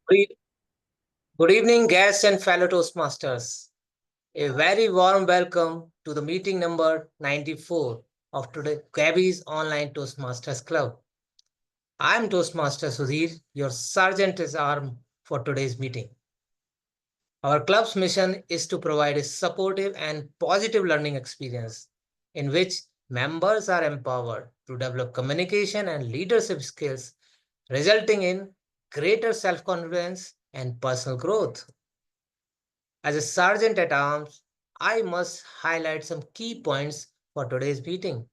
Good good evening, guests and fellow Toastmasters. A very warm welcome to the meeting number 94 of today Gabbys Online Toastmasters Club. I'm Toastmaster Sudhir, your sergeant is arm for today's meeting. Our club's mission is to provide a supportive and positive learning experience in which members are empowered to develop communication and leadership skills, resulting in greater self confidence and personal growth. As a sergeant at arms, I must highlight some key points for today's meeting.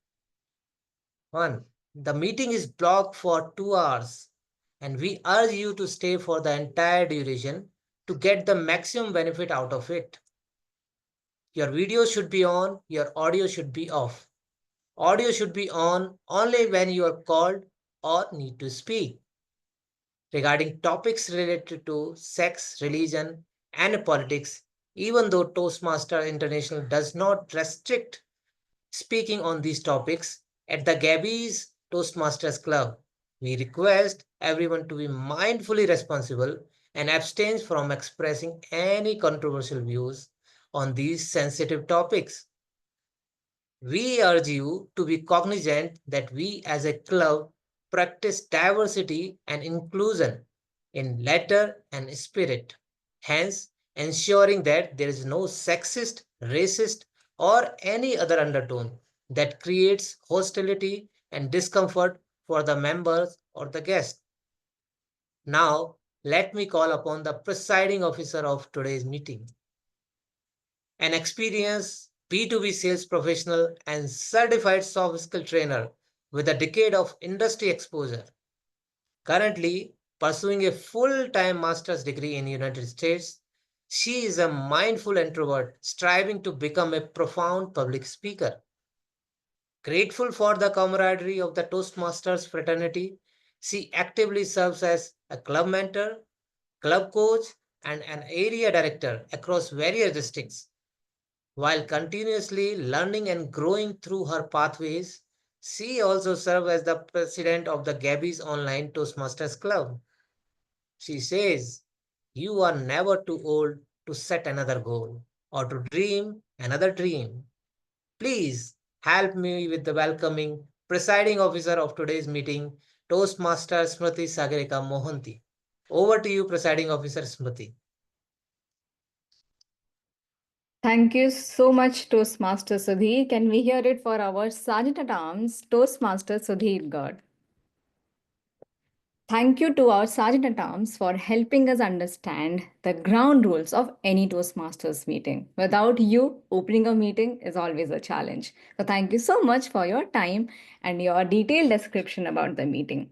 1. The meeting is blocked for 2 hours, and we urge you to stay for the entire duration to get the maximum benefit out of it. Your video should be on, your audio should be off. Audio should be on only when you are called or need to speak. Regarding topics related to sex, religion, and politics, even though Toastmaster International does not restrict speaking on these topics, at the Gabbys Toastmasters Club, we request everyone to be mindfully responsible and abstain from expressing any controversial views on these sensitive topics. We urge you to be cognizant that we as a club practice diversity and inclusion in letter and spirit, hence ensuring that there is no sexist, racist, or any other undertone that creates hostility and discomfort for the members or the guests. Now, let me call upon the presiding officer of today's meeting, an experienced B2B sales professional and certified soft skill trainer with a decade of industry exposure, currently pursuing a full-time master's degree in the United States. She is a mindful introvert striving to become a profound public speaker. Grateful for the camaraderie of the Toastmasters fraternity, she actively serves as a club mentor, club coach, and an area director across various districts. While continuously learning and growing through her pathways, she also serves as the president of the Gabbys Online Toastmasters Club. She says, "You are never too old to set another goal or to dream another dream." Please help me with the welcoming presiding officer of today's meeting, Toastmaster Smruti Sagarika Mohanty. Over to you, presiding officer Smruti. Thank you so much, Toastmaster Sudhir. Can we hear it for our Sergeant at Arms, Toastmaster Sudhir God? Thank you to our Sergeant at Arms for helping us understand the ground rules of any Toastmasters meeting. Without you, opening a meeting is always a challenge. So, thank you so much for your time and your detailed description about the meeting.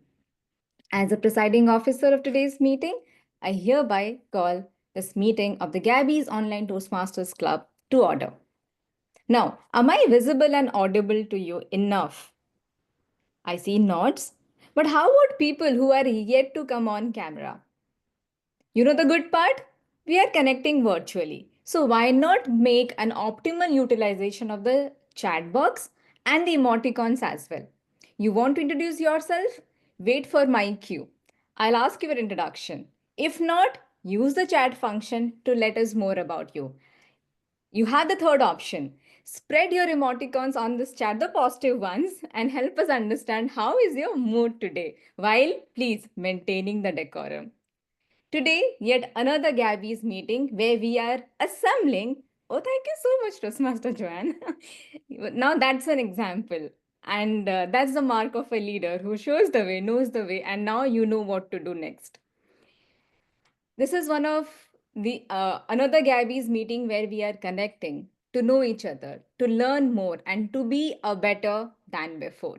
As the presiding officer of today's meeting, I hereby call this meeting of the Gabbys Online Toastmasters Club to order. Now, am I visible and audible to you enough? I see nods. But how about people who are yet to come on camera? You know the good part? We are connecting virtually. So why not make an optimal utilization of the chat box and the emoticons as well? You want to introduce yourself? Wait for my cue. I'll ask your introduction. If not, use the chat function to let us more about you. You have the third option. Spread your emoticons on this chat, the positive ones, and help us understand how is your mood today, while please maintaining the decorum. Today, yet another Gabby's meeting where we are assembling. Oh, thank you so much, Toastmaster Joanne. Now that's an example. And that's the mark of a leader who shows the way, knows the way, and now you know what to do next. This is one of the another Gabby's meeting where we are connecting to know each other, to learn more, and to be a better than before.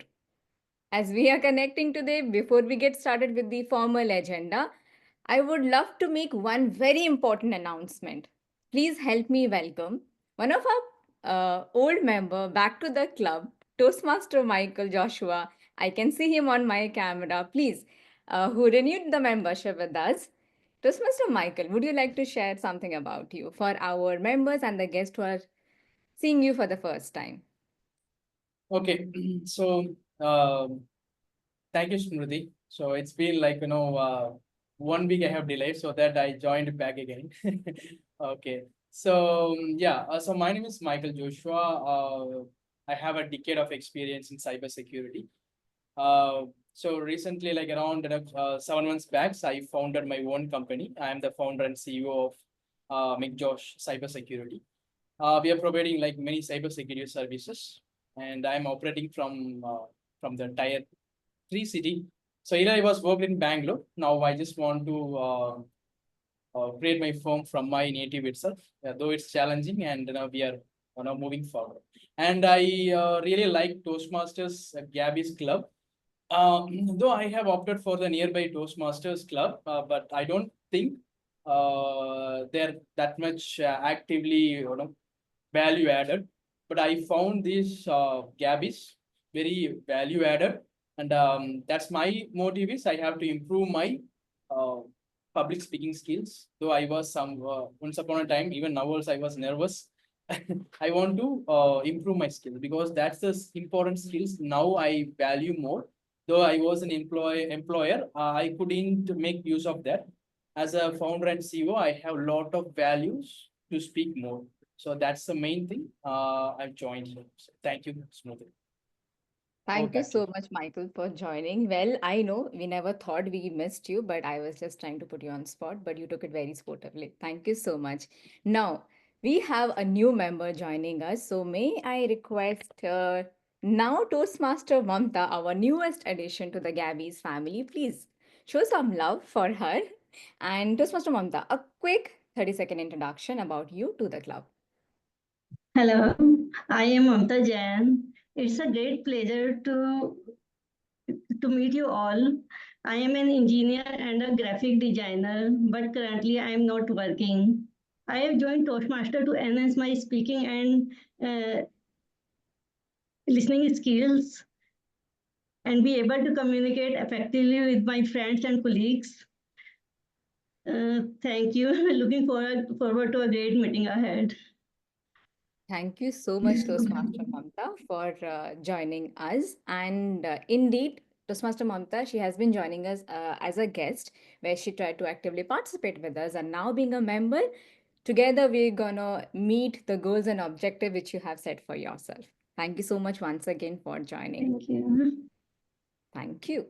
As we are connecting today, before we get started with the formal agenda, I would love to make one very important announcement. Please help me welcome one of our old member back to the club, Toastmaster Michael Joshua. I can see him on my camera. Please, who renewed the membership with us. Toastmaster Michael, would you like to share something about you for our members and the guests who are seeing you for the first time? Okay, so thank you, Smruti. So it's been like 1 week I have delayed, so that I joined back again. Okay. So yeah, so my name is Michael Joshua. I have a decade of experience in cybersecurity. So recently, like around 7 months back, I founded my own company. I am the founder and CEO of Josh Cybersecurity. We are providing like many cybersecurity services, and I am operating from the tier 3 city. So here I was working in Bangalore. Now I just want to create my firm from my native itself, though it's challenging, and we are moving forward. And I really like Toastmasters Gabbys Club. Though I have opted for the nearby Toastmasters Club, but I don't think they're that much actively value added. But I found these Gabbys very value added, and that's my motive is I have to improve my uh, public speaking skills. Though I was once upon a time, even now also I was nervous. I want to improve my skills because that's the important skills now I value more. Though I was an employer, I couldn't make use of that. As a founder and CEO, I have a lot of values to speak more. So that's the main thing. I've joined here. So thank you, Smruti. Over Thank you back to so you. much, Michael, for joining. Well, I know we never thought we missed you, but I was just trying to put you on spot, but you took it very sportively. Thank you so much. Now, we have a new member joining us. So, may I request now Toastmaster Mamta, our newest addition to the Gabby's family, please show some love for her. And Toastmaster Mamta, a quick 30-second introduction about you to the club. Hello, I am Mamta Jain. It's a great pleasure to meet you all. I am an engineer and a graphic designer, but currently I am not working. I have joined Toastmaster to enhance my speaking and listening skills and be able to communicate effectively with my friends and colleagues. Thank you. Looking forward to a great meeting ahead. Thank you so much, Toastmaster Mamta, for joining us. And indeed, Toastmaster Mamta, she has been joining us as a guest, where she tried to actively participate with us. And now, being a member, together we're gonna meet the goals and objective which you have set for yourself. Thank you so much once again for joining. Thank you. Thank you.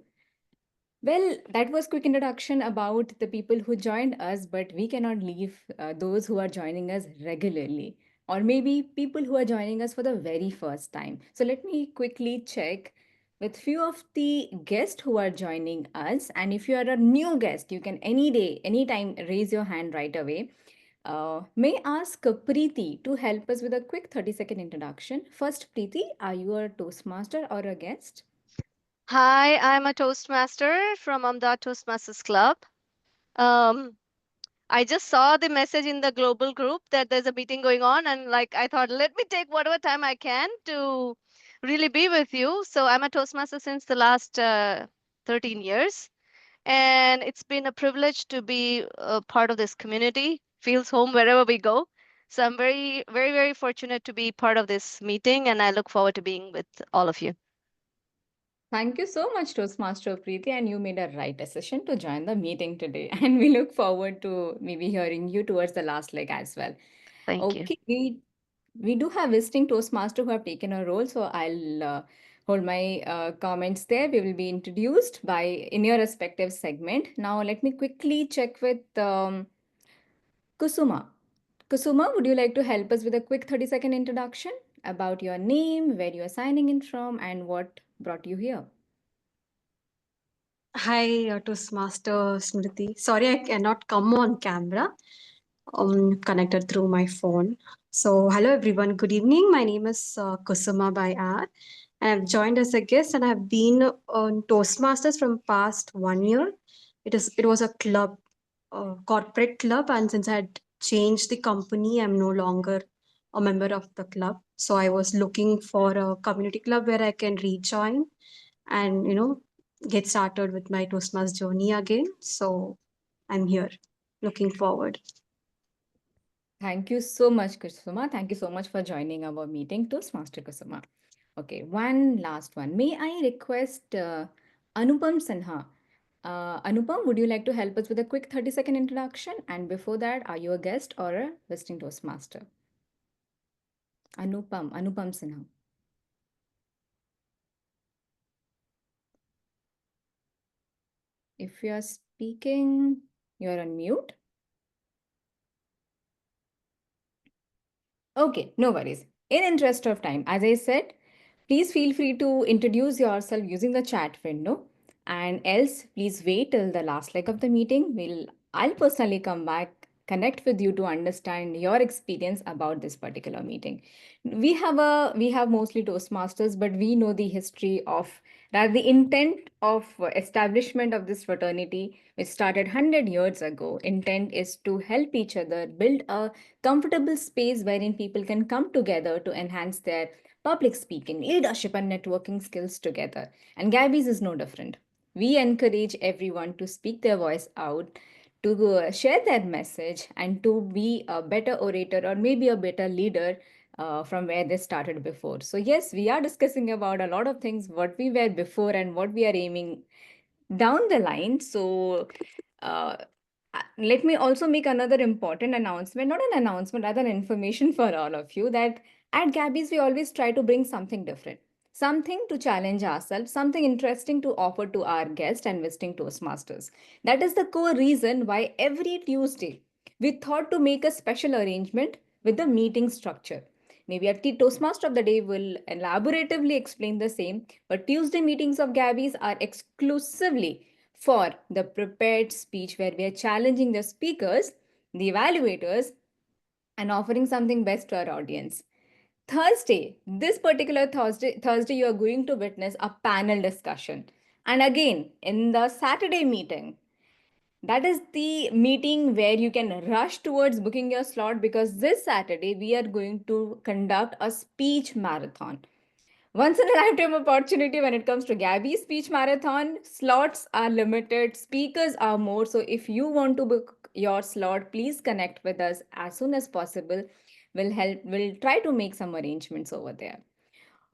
Well, that was quick introduction about the people who joined us, but we cannot leave those who are joining us regularly, or maybe people who are joining us for the very first time. So let me quickly check with few of the guests who are joining us. And if you are a new guest, you can any day, anytime raise your hand right away. May I ask Preeti to help us with a quick 30-second introduction. First, Preeti, are you a Toastmaster or a guest? Hi, I'm a Toastmaster from Ahmedabad Toastmasters Club. Um, I just saw the message in the global group that there's a meeting going on, and like I thought, let me take whatever time I can to really be with you. So I'm a Toastmaster since the last 13 years, and it's been a privilege to be a part of this community. Feels home wherever we go. So I'm very, very, very fortunate to be part of this meeting, and I look forward to being with all of you. Thank you so much, Toastmaster Preeti, and you made a right decision to join the meeting today. And we look forward to maybe hearing you towards the last leg as well. Thank you. Okay, we do have visiting Toastmaster who have taken a role, so I'll hold my comments there. We will be introduced by in your respective segment. Now, let me quickly check with Kusuma. Kusuma, would you like to help us with a quick 30-second introduction about your name, where you are signing in from, and what brought you here? Hi, Toastmaster Smruti. Sorry, I cannot come on camera. Connected through my phone. So, hello everyone. Good evening. My name is Kusuma by R, and I've joined as a guest, and I've been on Toastmasters from past 1 year. It was a club, corporate club, and since I had changed the company, I'm no longer a member of the club. So I was looking for a community club where I can rejoin and get started with my Toastmasters journey again. So I'm here, looking forward. Thank you so much, Kusuma. Thank you so much for joining our meeting, Toastmaster Kusuma. Okay, one last one. May I request Anupam Sinha Anupam, would you like to help us with a quick 30-second introduction? And before that, are you a guest or a visiting Toastmaster? Anupam Sinha. If you are speaking, you're on mute. Okay, no worries. In interest of time, as I said, please feel free to introduce yourself using the chat window. And else, please wait till the last leg of the meeting. I'll personally come back, connect with you to understand your experience about this particular meeting. We have mostly Toastmasters, but we know the history of that the intent of establishment of this fraternity, which started 100 years ago. Intent is to help each other build a comfortable space wherein people can come together to enhance their public speaking, leadership, and networking skills together. And Gabby's is no different. We encourage everyone to speak their voice out, to share their message, and to be a better orator or maybe a better leader from where they started before. So, yes, we are discussing about a lot of things, what we were before and what we are aiming down the line. So, uh, let me also make another important announcement, not an announcement, rather information for all of you that at Gabby's, we always try to bring something different, something to challenge ourselves, something interesting to offer to our guests and visiting Toastmasters. That is the core reason why every Tuesday we thought to make a special arrangement with the meeting structure. Maybe a Toastmaster of the day will elaboratively explain the same, but Tuesday meetings of Gabby's are exclusively for the prepared speech where we are challenging the speakers, the evaluators, and offering something best to our audience. This particular Thursday, you are going to witness a panel discussion. And again, in the Saturday meeting, that is the meeting where you can rush towards booking your slot because this Saturday we are going to conduct a speech marathon. Once in a lifetime opportunity when it comes to Gabby speech marathon. Slots are limited, speakers are more. So if you want to book your slot, please connect with us as soon as possible. We'll try to make some arrangements over there.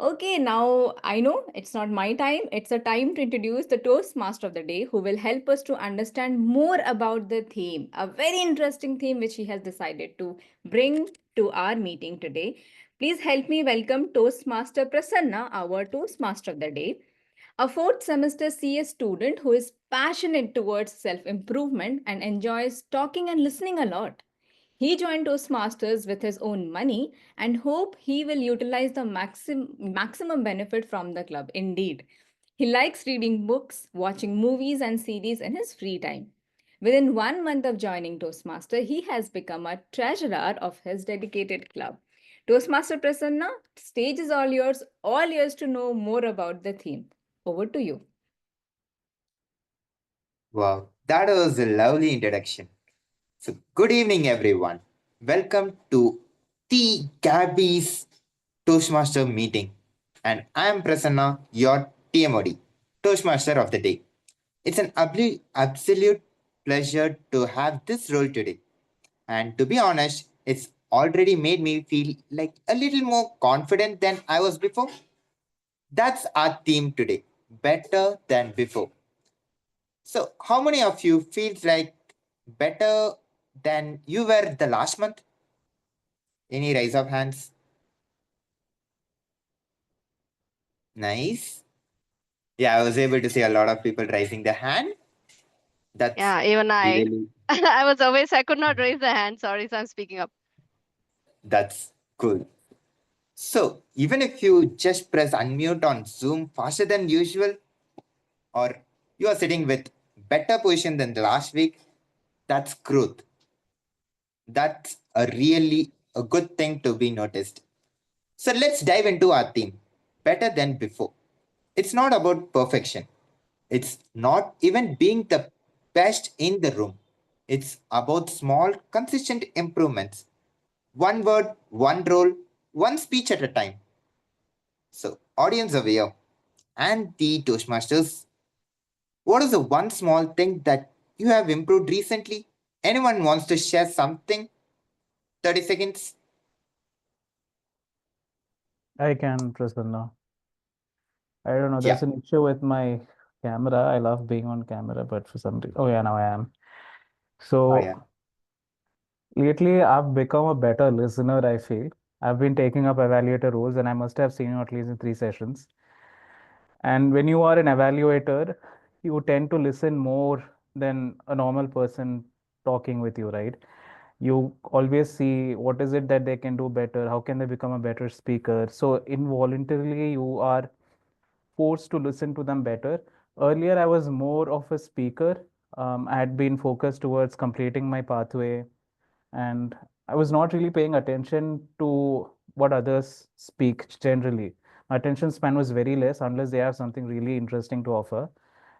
Okay, now I know it's not my time. It's a time to introduce the Toastmaster of the day who will help us to understand more about the theme, a very interesting theme which he has decided to bring to our meeting today. Please help me welcome Toastmaster Prasanna, our Toastmaster of the day, a fourth semester CS student who is passionate towards self improvement and enjoys talking and listening a lot. He joined Toastmasters with his own money and hope he will utilize the maximum benefit from the club. Indeed, he likes reading books, watching movies and series in his free time. Within 1 month of joining Toastmaster, he has become a treasurer of his dedicated club. Toastmaster Prasanna, stage is all yours to know more about the theme. Over to you. Wow, that was a lovely introduction. So, good evening, everyone. Welcome to the Gabbys Toastmaster meeting. And I am Prasanna, your TMOD, Toastmaster of the day. It's an absolute pleasure to have this role today. And to be honest, it's already made me feel like a little more confident than I was before. That's our theme today, better than before. So, how many of you feels like better than you were the last month? Any raise of hands? Nice. Yeah, I was able to see a lot of people raising their hand. That's Yeah, even I. really I was away, so I could not raise the hand. Sorry, so I'm speaking up. that's cool. So, even if you just press unmute on Zoom faster than usual, or you are sitting with better position than the last week, that's growth. That's a really a good thing to be noticed. So let's dive into our theme, better than before. It's not about perfection. It's not even being the best in the room. It's about small, consistent improvements. One word, one role, one speech at a time. So, audience aware and the Toastmasters, what is the one small thing that you have improved recently? Anyone wants to share something? 30 seconds? I can, Prasanna. I don't know, Yeah. there's an issue with my camera. I love being on camera, but for some reason, oh yeah, now I am. Oh, So yeah. lately, I've become a better listener, I feel. I've been taking up evaluator roles, and I must have seen you at least in 3 sessions. And when you are an evaluator, you tend to listen more than a normal person talking with you, right? You always see what is it that they can do better, how can they become a better speaker. So involuntarily, you are forced to listen to them better. Earlier, I was more of a speaker. I had been focused towards completing my pathway, and I was not really paying attention to what others speak generally. My attention span was very less unless they have something really interesting to offer.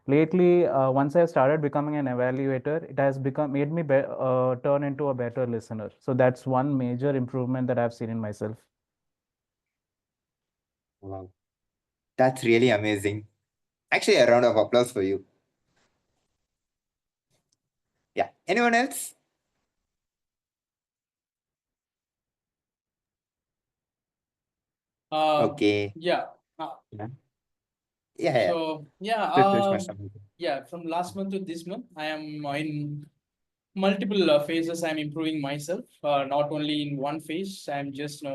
Lately, once I started becoming an evaluator, it has become made me turn into a better listener. So that's one major improvement that I've seen in myself. Wow. That's really amazing. Actually, a round of applause for you. Yeah. Anyone else? Okay. Yeah. Yeah. Yeah. So yeah, Please, Master. yeah. From last month to this month, I am in multiple phases. I'm improving myself. Not only in one phase. I'm just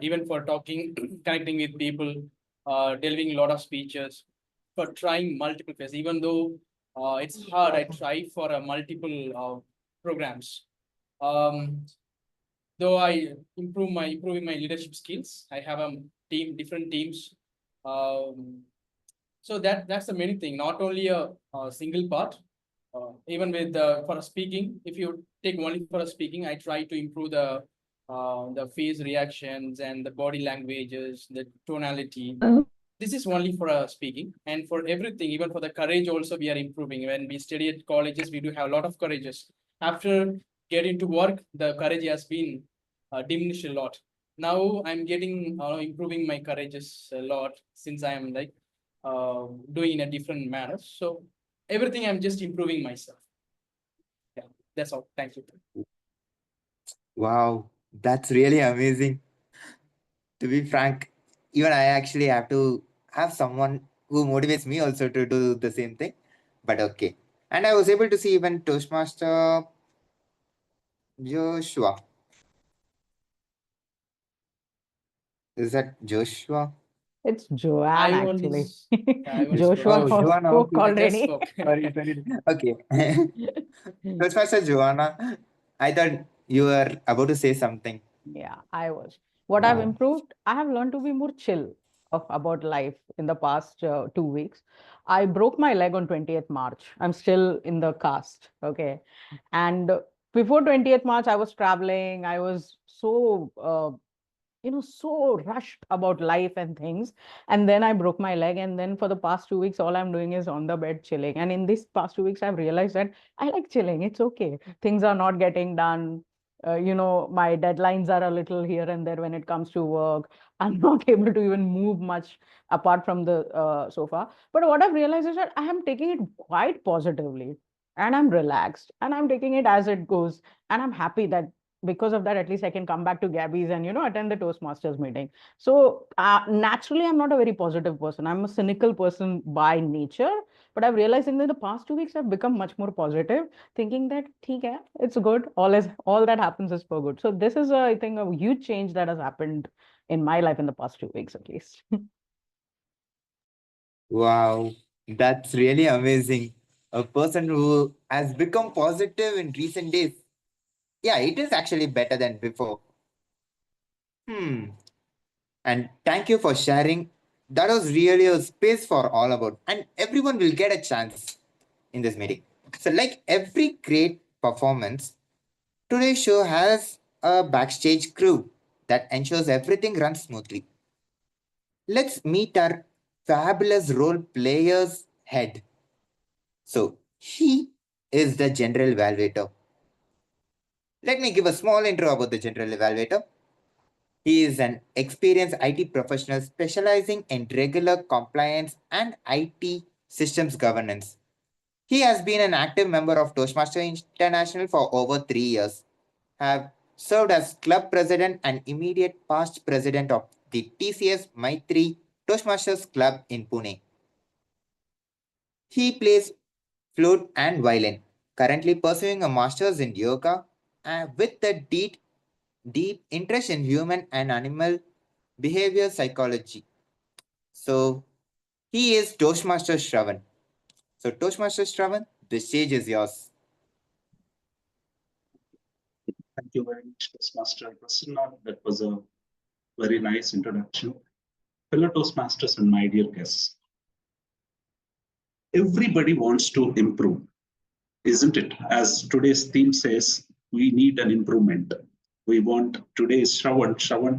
even for talking, connecting with people, delivering a lot of speeches, for trying multiple phases. Even though it's hard, I try for multiple programs. Though I improving my leadership skills, I have a different teams. So that's the main thing. Not only a single part. Even with for speaking, if you take only for speaking, I try to improve the face reactions and the body languages, the tonality. This is only for speaking, and for everything, even for the courage also we are improving. When we study at colleges, we do have a lot of courages. After getting to work, the courage has been diminished a lot. Now I'm getting improving my courages a lot since I am like doing in a different manner. So everything I'm just improving myself. Yeah, that's all. Thank you. Wow, that's really amazing. To be frank, even I actually have to have someone who motivates me also to do the same thing. But okay. And I was able to see even Toastmaster Joshua. Is that Joshua? It's Joanne, I only, actually. I only Joshua Oh, spoke. Joanna. spoke Okay. I just already. spoke. Sorry, sorry. Okay. Toastmaster Joanna, I thought you were about to say something. Yeah, I was. What I've improved, I have learned to be more chill about life in the past 2 weeks. I broke my leg on 20th March. I'm still in the cast. Okay. And before 20th March, I was traveling. I was so so rushed about life and things. And then I broke my leg. And then for the past 2 weeks, all I'm doing is on the bed chilling. And in these past 2 weeks, I've realized that I like chilling. It's okay. Things are not getting done. My deadlines are a little here and there when it comes to work. I'm not able to even move much apart from the sofa. But what I've realized is that I am taking it quite positively, and I'm relaxed, and I'm taking it as it goes. And I'm happy that because of that, at least I can come back to Gabbys and attend the Toastmasters meeting. So naturally, I'm not a very positive person. I'm a cynical person by nature. But I've realized in the past 2 weeks, I've become much more positive, thinking that hai, it's good. All that happens is for good. So this is, I think, a huge change that has happened in my life in the past 2 weeks, at least. Wow, that's really amazing. A person who has become positive in recent days. Yeah, it is actually better than before. And thank you for sharing. That was really a space for all about, and everyone will get a chance in this meeting. So, like every great performance, today's show has a backstage crew that ensures everything runs smoothly. Let's meet our fabulous role players head. So, he is the general evaluator. Let me give a small intro about the general evaluator. He is an experienced IT professional specializing in regular compliance and IT systems governance. He has been an active member of Toastmaster International for over 3 years, have served as club president and immediate past president of the TCS Maitri Toastmasters Club in Pune. He plays flute and violin, currently pursuing a master's in yoga with a deep interest in human and animal behavior psychology. So he is Toastmaster Sravan. So Toastmaster Sravan, the stage is yours. Thank you very much, Toastmaster Prasanna. That was a very nice introduction. Fellow Toastmasters and my dear guests, everybody wants to improve, isn't it? As today's theme says, we need an improvement. We want today is Sravan,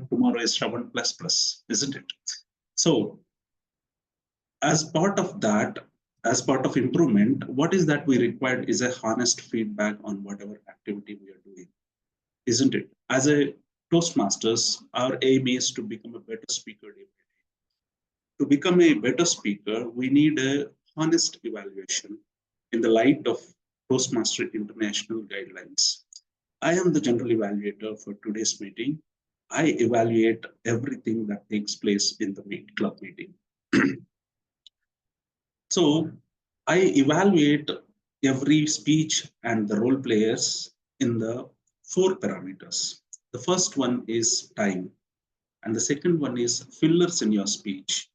tomorrow is Sravan plus, isn't it? So, as part of that, as part of improvement, what is that we require is a honest feedback on whatever activity we are doing, isn't it? As a Toastmasters, our aim is to become a better speaker day by day. To become a better speaker, we need a honest evaluation in the light of Toastmaster International guidelines. I am the general evaluator for today's meeting. I evaluate everything that takes place in the club meeting. So I evaluate every speech and the role players in the 4 parameters. The first one is time, and the second one is fillers in your speech,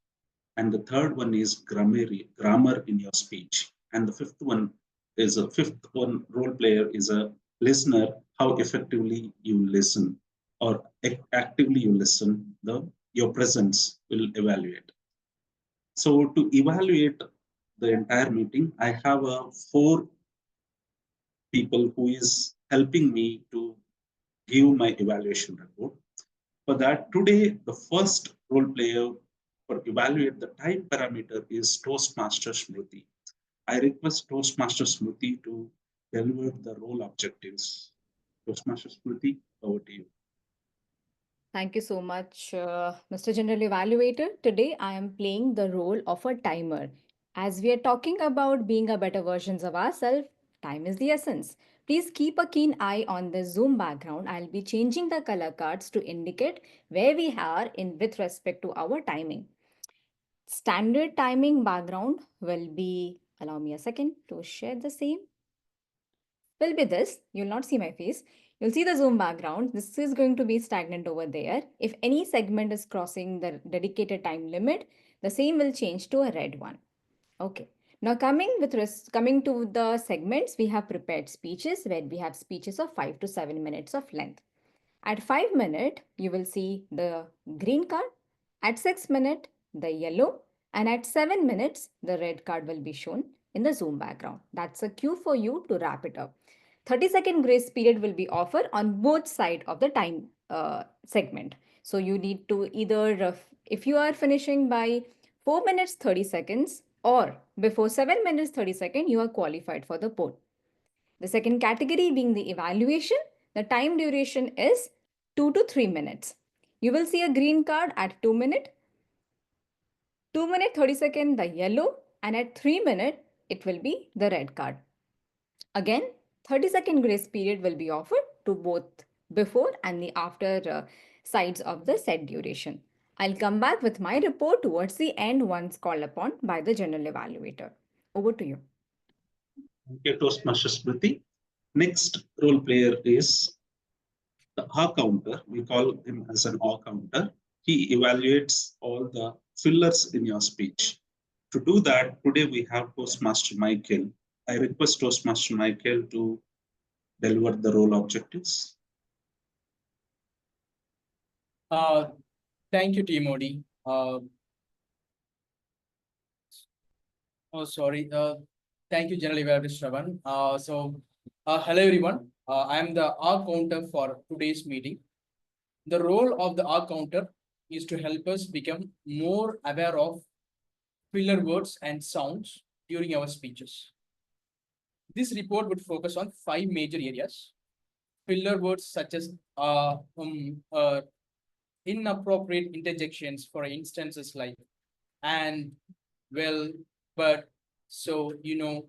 and the third one is grammar in your speech, and the fifth one role player is a listener, how effectively you listen or actively you listen, your presence will evaluate. So to evaluate the entire meeting, I have 4 people who is helping me to give my evaluation report. For that, today, the first role player for evaluate the time parameter is Toastmaster Smruti. I request Toastmaster Smruti to deliver the role objectives. Toastmaster Smruti, over to you. Thank you so much, Mr. General Evaluator. Today, I am playing the role of a timer. As we are talking about being a better versions of ourselves, time is the essence. Please keep a keen eye on the Zoom background. I'll be changing the color cards to indicate where we are in with respect to our timing. Standard timing background will be, allow me a second to share the same, will be this. You'll not see my face. You'll see the Zoom background. This is going to be stagnant over there. If any segment is crossing the dedicated time limit, the same will change to a red one. Okay. Now coming to the segments, we have prepared speeches where we have speeches of 5 to 7 minutes of length. At 5 minutes, you will see the green card. At 6 minutes, the yellow. And at 7 minutes, the red card will be shown in the Zoom background. That's a cue for you to wrap it up. 30-second grace period will be offered on both sides of the time segment. So you need to either, if you are finishing by 4 minutes 30 seconds or before 7 minutes 30 seconds, you are qualified for the poll. The second category being the evaluation, the time duration is 2 to 3 minutes. You will see a green card at 2 minutes, 2 minutes 30 seconds the yellow, and at 3 minutes it will be the red card. Again, 30-second grace period will be offered to both before and the after sides of the set duration. I'll come back with my report towards the end once called upon by the general evaluator. Over to you. Thank you, Toastmaster Smruti. Next role player is the R counter. We call him as an R counter. He evaluates all the fillers in your speech. To do that, today we have Toastmaster Micheal. I request Toastmaster Micheal to deliver the role objectives. Thank you, TMOD. Thank you, General Evaluator Sravan. Hello everyone. I am the R counter for today's meeting. The role of the R counter is to help us become more aware of filler words and sounds during our speeches. This report would focus on 5 major areas. Filler words such as inappropriate interjections, for instances like and, well, but, so, you know,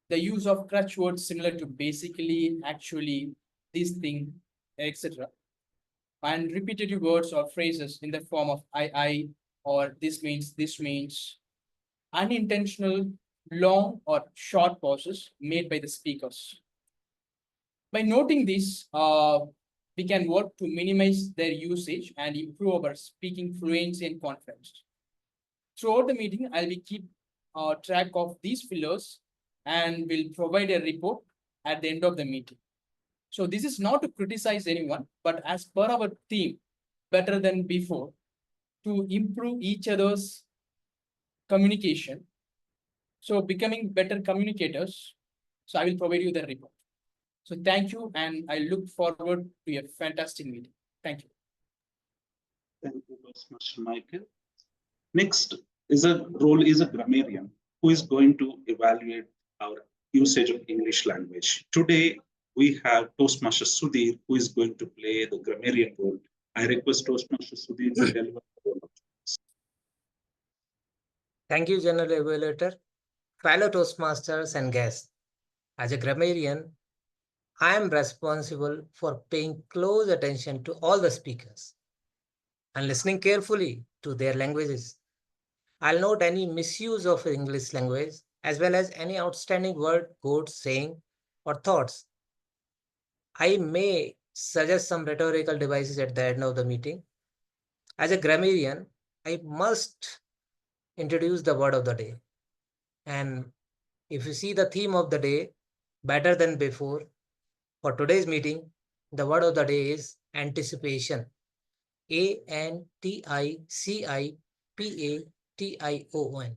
the use of crutch words similar to basically, actually, this thing, etc. And repetitive words or phrases in the form of I, or this means, unintentional long or short pauses made by the speakers. By noting this, we can work to minimize their usage and improve our speaking fluency and confidence. Throughout the meeting, I'll be keep track of these fillers and will provide a report at the end of the meeting. So this is not to criticize anyone, but as per our theme, better than before, to improve each other's communication. So becoming better communicators. So I will provide you the report. So thank you, and I look forward to a fantastic meeting. Thank you. Thank you, Toastmaster Michael. Next is a grammarian who is going to evaluate our usage of English language. Today, we have Toastmaster Sudhir, who is going to play the grammarian role. I request Toastmaster Sudhir to deliver the role. Thank you, General Evaluator, fellow Toastmasters and guests. As a grammarian, I am responsible for paying close attention to all the speakers and listening carefully to their languages. I'll note any misuse of English language as well as any outstanding word, quote, saying, or thoughts. I may suggest some rhetorical devices at the end of the meeting. As a grammarian, I must introduce the word of the day. And if you see the theme of the day, better than before, for today's meeting, the word of the day is anticipation. ANTICIPATION.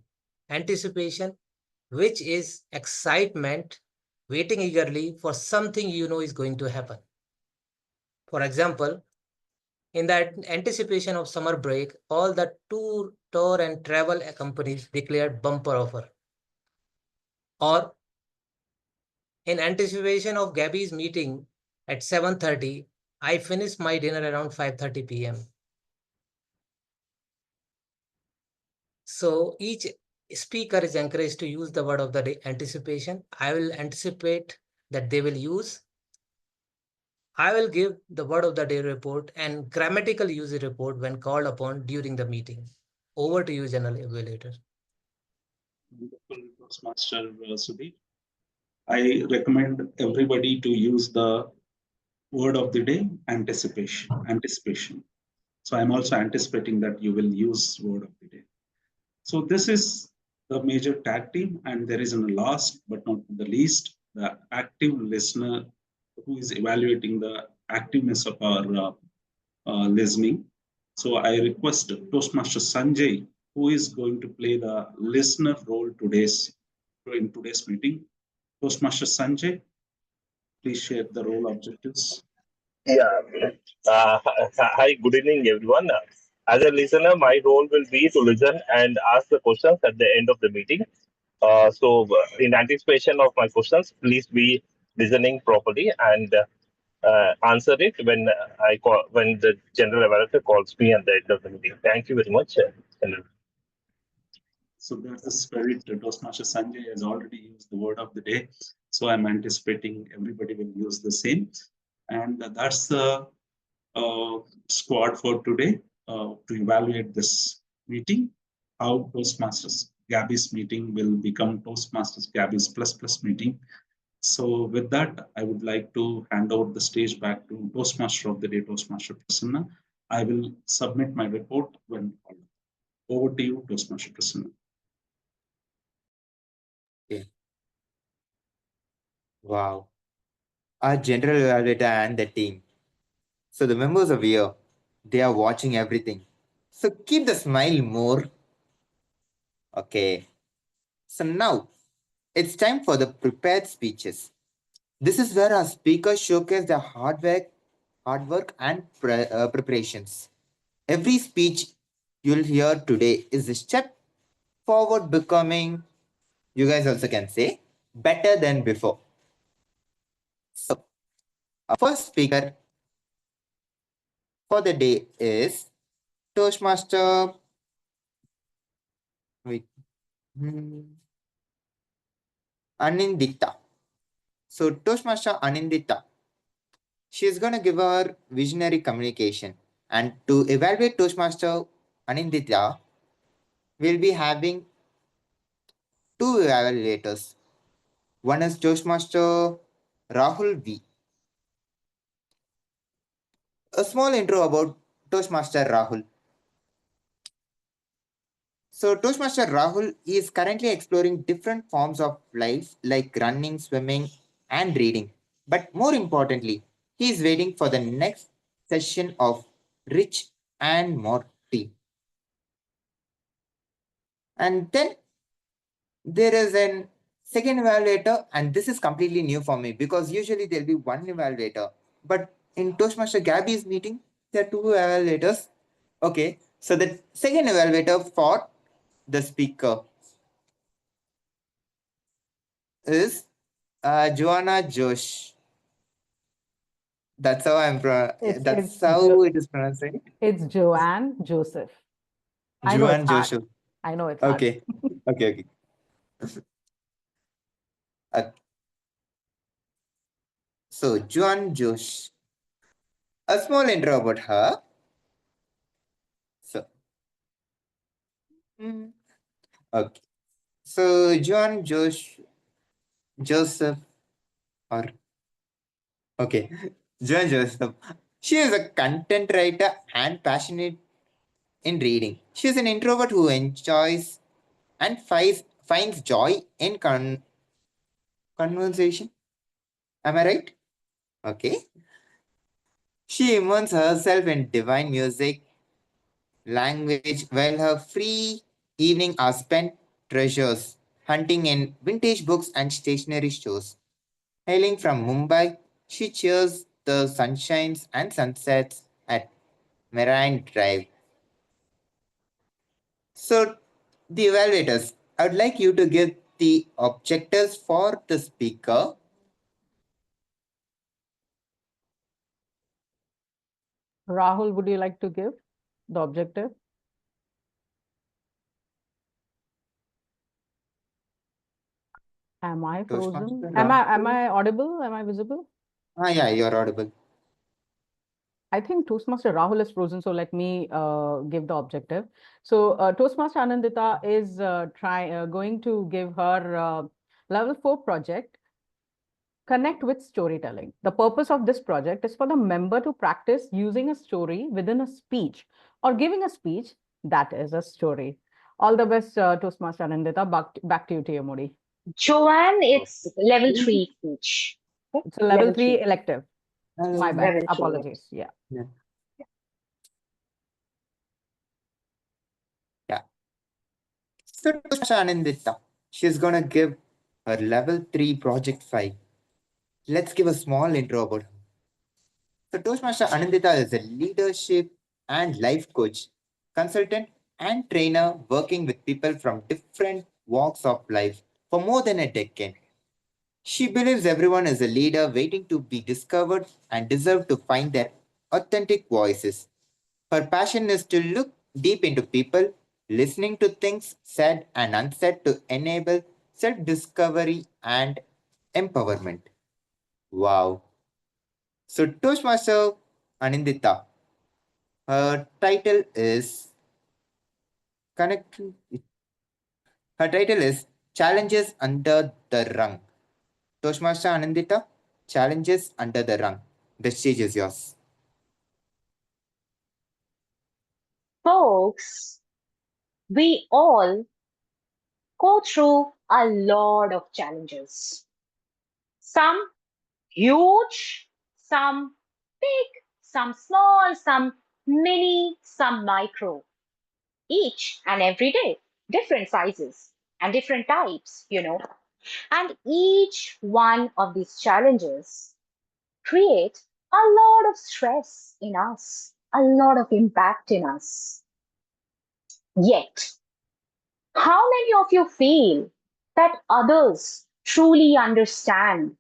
Anticipation, which is excitement, waiting eagerly for something you know is going to happen. For example, in that anticipation of summer break, all the tour and travel companies declared bumper offer. Or in anticipation of Gabbys meeting at 7:30, I finished my dinner around 5:30 p.m. So each speaker is encouraged to use the word of the day, anticipation. I will anticipate that they will use. I will give the word of the day report and grammatical usage report when called upon during the meeting. Over to you, General Evaluator. Wonderful, Toastmaster Sudhir. I recommend everybody to use the word of the day, anticipation. So I'm also anticipating that you will use word of the day. So this is the major tag team, and there is a last but not the least, the active listener who is evaluating the activeness of our listening. So I request Toastmaster Sanjay, who is going to play the listener role in today's meeting. Toastmaster Sanjay, please share the role objectives. Yeah. Hi, good evening, everyone. As a listener, my role will be to listen and ask the questions at the end of the meeting. In anticipation of my questions, please be listening properly and answer it when the general evaluator calls me at the end of the meeting. Thank you very much. So that's the spirit. Toastmaster Sanjay has already used the word of the day. So I'm anticipating everybody will use the same. And that's the squad for today to evaluate this meeting. How Toastmasters Gabbys meeting will become Toastmasters Gabbys plus meeting. So with that, I would like to hand over the stage back to Toastmaster of the day, Toastmaster Prasanna. I will submit my report when called. Over to you, Toastmaster Prasanna. Okay. Wow. Our general evaluator and the team. So the members are here. They are watching everything. So keep the smile more. Okay. So now it's time for the prepared speeches. This is where our speakers showcase their hard work and preparations. Every speech you'll hear today is a step forward becoming, you guys also can say, better than before. So our first speaker for the day is Toastmaster Anindita. So Toastmaster Anindita, she is going to give her visionary communication. And to evaluate Toastmaster Anindita, we'll be having two evaluators. One is Toastmaster Rahul V. A small intro about Toastmaster Rahul. So Toastmaster Rahul is currently exploring different forms of life like running, swimming, and reading. But more importantly, he is waiting for the next session of Rich and Morty. And then there is an second evaluator, and this is completely new for me because usually there'll be one evaluator. But in Toastmaster Gabbys meeting, there are two evaluators. Okay, so the second evaluator for the speaker is Josh. That's how It's it is pronounced, right? it's Joanne Joseph. I know it's Joanne hard. Joshua. I know it's hard. Okay. Okay. So Joanne Josh. A small intro about her. So okay. So Joanne Joseph or okay. Joanne Joseph. She is a content writer and passionate in reading. She is an introvert who enjoys and finds joy in conversation. Am I right? Okay. She immerses herself in divine music, language, while her free evening are spent treasures hunting in vintage books and stationery stores. Hailing from Mumbai, she cheers the sunshines and sunsets at Marine Drive. So, the evaluators, I would like you to give the objectives for the speaker. Rahul, would you like to give the objective? Am I frozen? Am I audible? Am I visible? Yeah, you're audible. I think Toastmaster Rahul is frozen, so let me give the objective. So Toastmaster Anindita is going to give her level 4 project, Connect with Storytelling. The purpose of this project is for the member to practice using a story within a speech or giving a speech that is a story. All the best, Toastmaster Anindita. Back to you, TMOD. Joanne, it's level 3 speech. Okay? It's a level 3 elective. My bad. Level 3. Apologies. Yeah. So Anindita, she's gonna give her level 3 project 5. Let's give a small intro about her. So Toastmaster Anindita is a leadership and life coach, consultant and trainer working with people from different walks of life for more than a decade. She believes everyone is a leader waiting to be discovered and deserve to find their authentic voices. Her passion is to look deep into people, listening to things said and unsaid to enable self discovery and empowerment. Wow. So, Toastmaster Anindita, her title is Connect. Her title is Challenges Under the Rung. Toastmaster Anindita, Challenges Under the Rung. The stage is yours. Folks, we all go through a lot of challenges. Some huge, some big, some small, some mini, some micro. Each and every day, different sizes and different types, And each one of these challenges create a lot of stress in us, a lot of impact in us. Yet, how many of you feel that others truly understand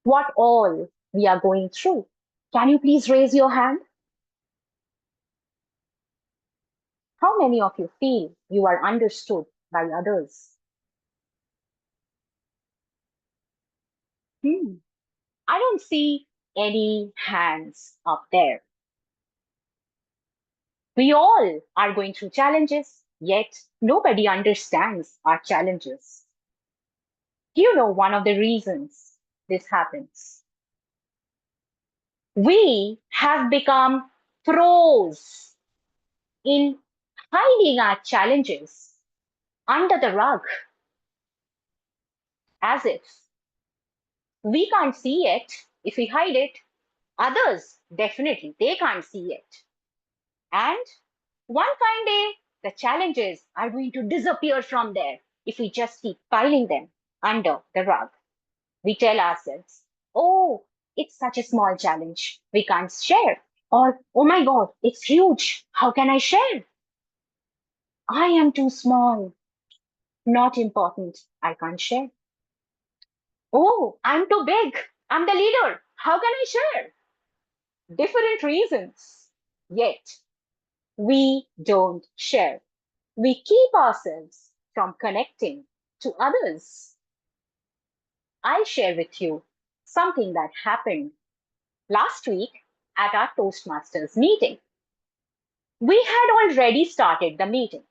what all we are going through? Can you please raise your hand? How many of you feel you are understood by others? I don't see any hands up there. We all are going through challenges. Yet nobody understands our challenges. Do you know one of the reasons this happens? We have become pros in hiding our challenges under the rug, as if we can't see it if we hide it. Others, definitely, they can't see it. And one fine day, the challenges are going to disappear from there if we just keep piling them under the rug. We tell ourselves, oh, it's such a small challenge, we can't share. Or, oh my God, it's huge, how can I share? I am too small, not important, I can't share. Oh, I'm too big, I'm the leader, how can I share? Different reasons, yet we don't share. We keep ourselves from connecting to others. I'll share with you something that happened last week at our Toastmasters meeting. We had already started the meeting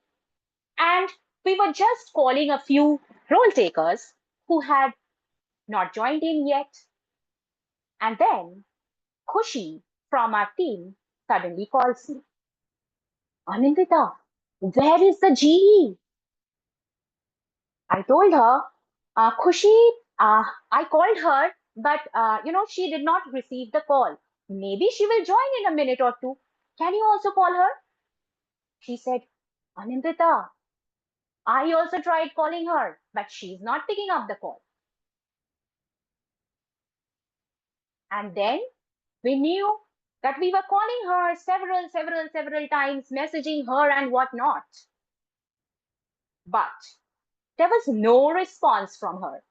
and we were just calling a few role takers who had not joined in yet. And then Khushi from our team suddenly calls me. Anindita, where is the GE? I told her, Khushi, I called her, but she did not receive the call. Maybe she will join in a minute or two. Can you also call her? She said, Anindita, I also tried calling her, but she's not picking up the call. And then we knew that we were calling her several times, messaging her and whatnot. But there was no response from her.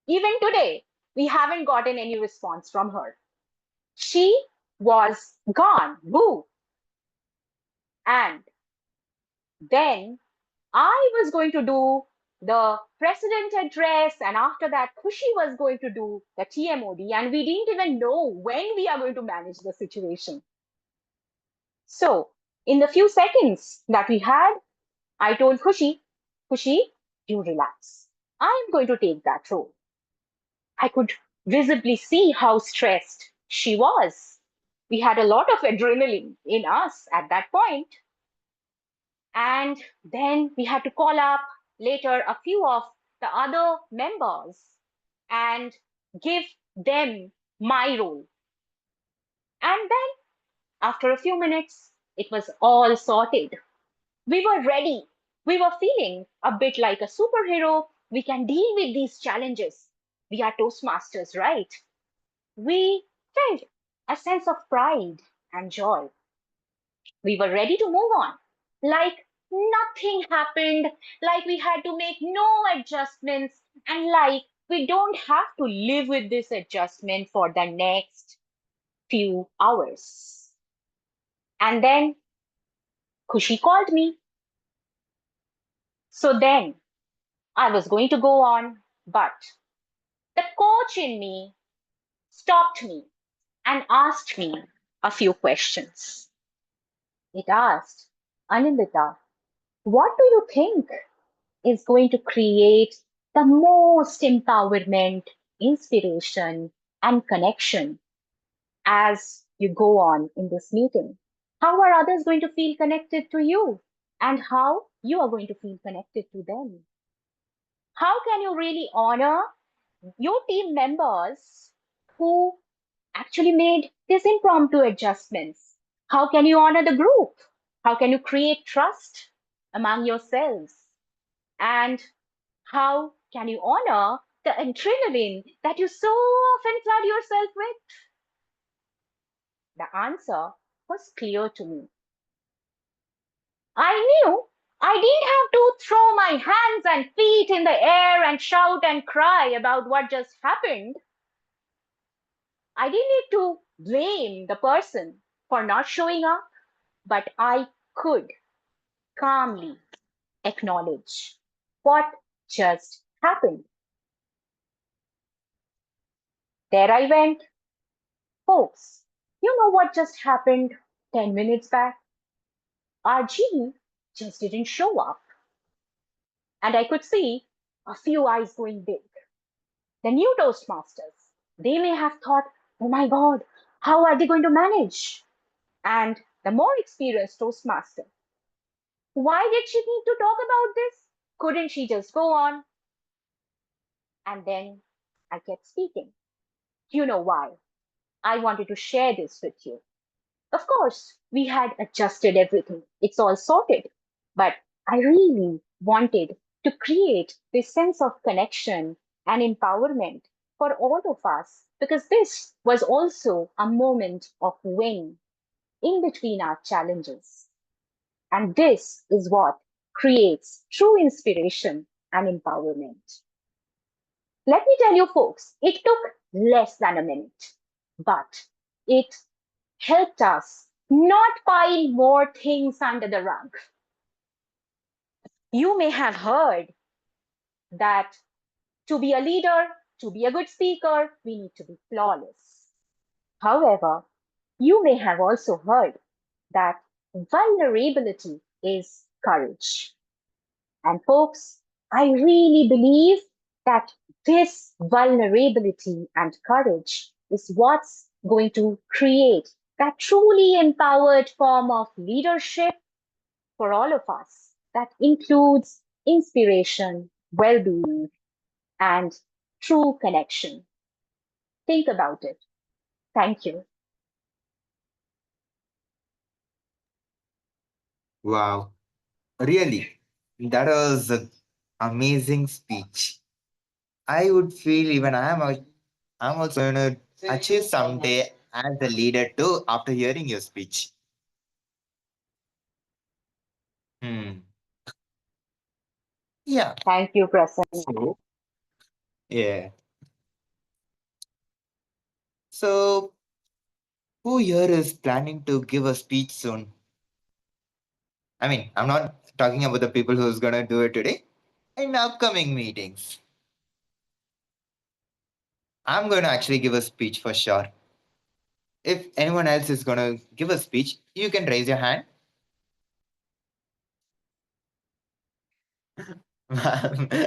Even today, we haven't gotten any response from her. She was gone, boo. And then I was going to do the president address, and after that, Khushi was going to do the TMOD, and we didn't even know when we are going to manage the situation. So, in the few seconds that we had, I told Khushi, you relax. I'm going to take that role. I could visibly see how stressed she was. We had a lot of adrenaline in us at that point. And then we had to call up later a few of the other members and give them my role. And then after a few minutes, it was all sorted. We were ready. We were feeling a bit like a superhero. We can deal with these challenges. We are Toastmasters, right? We felt a sense of pride and joy. We were ready to move on, like nothing happened, like we had to make no adjustments, and like we don't have to live with this adjustment for the next few hours. And then Khushi called me. So then I was going to go on, but the coach in me stopped me and asked me a few questions. It asked, Anindita, what do you think is going to create the most empowerment, inspiration, and connection as you go on in this meeting? How are others going to feel connected to you? And how you are going to feel connected to them? How can you really honor your team members who actually made these impromptu adjustments? How can you honor the group? How can you create trust among yourselves? And how can you honor the adrenaline that you so often flood yourself with? The answer was clear to me. I knew I didn't have to throw my hands and feet in the air and shout and cry about what just happened. I didn't need to blame the person for not showing up, but I could calmly acknowledge what just happened. There I went. Folks, you know what just happened 10 minutes back? Our G just didn't show up. And I could see a few eyes going big. The new Toastmasters, they may have thought, oh my God, how are they going to manage? And the more experienced Toastmaster, why did she need to talk about this? Couldn't she just go on? And then I kept speaking. You know why? I wanted to share this with you. Of course, we had adjusted everything. It's all sorted. But I really wanted to create this sense of connection and empowerment for all of us because this was also a moment of win in between our challenges. And this is what creates true inspiration and empowerment. Let me tell you, folks, it took less than a minute, but it helped us not pile more things under the rug. You may have heard that to be a leader, to be a good speaker, we need to be flawless. However, you may have also heard that vulnerability is courage. And folks, I really believe that this vulnerability and courage is what's going to create that truly empowered form of leadership for all of us that includes inspiration, well-being, and true connection. Think about it. Thank you. Wow, really, that was an amazing speech. I would feel even I'm also going to achieve someday as a leader too after hearing your speech. Hmm. Yeah. Thank you, Prasanna. So, yeah. So, who here is planning to give a speech soon? I mean, I'm not talking about the people who's gonna do it today. In upcoming meetings, I'm going to actually give a speech for sure. If anyone else is going to give a speech, you can raise your hand.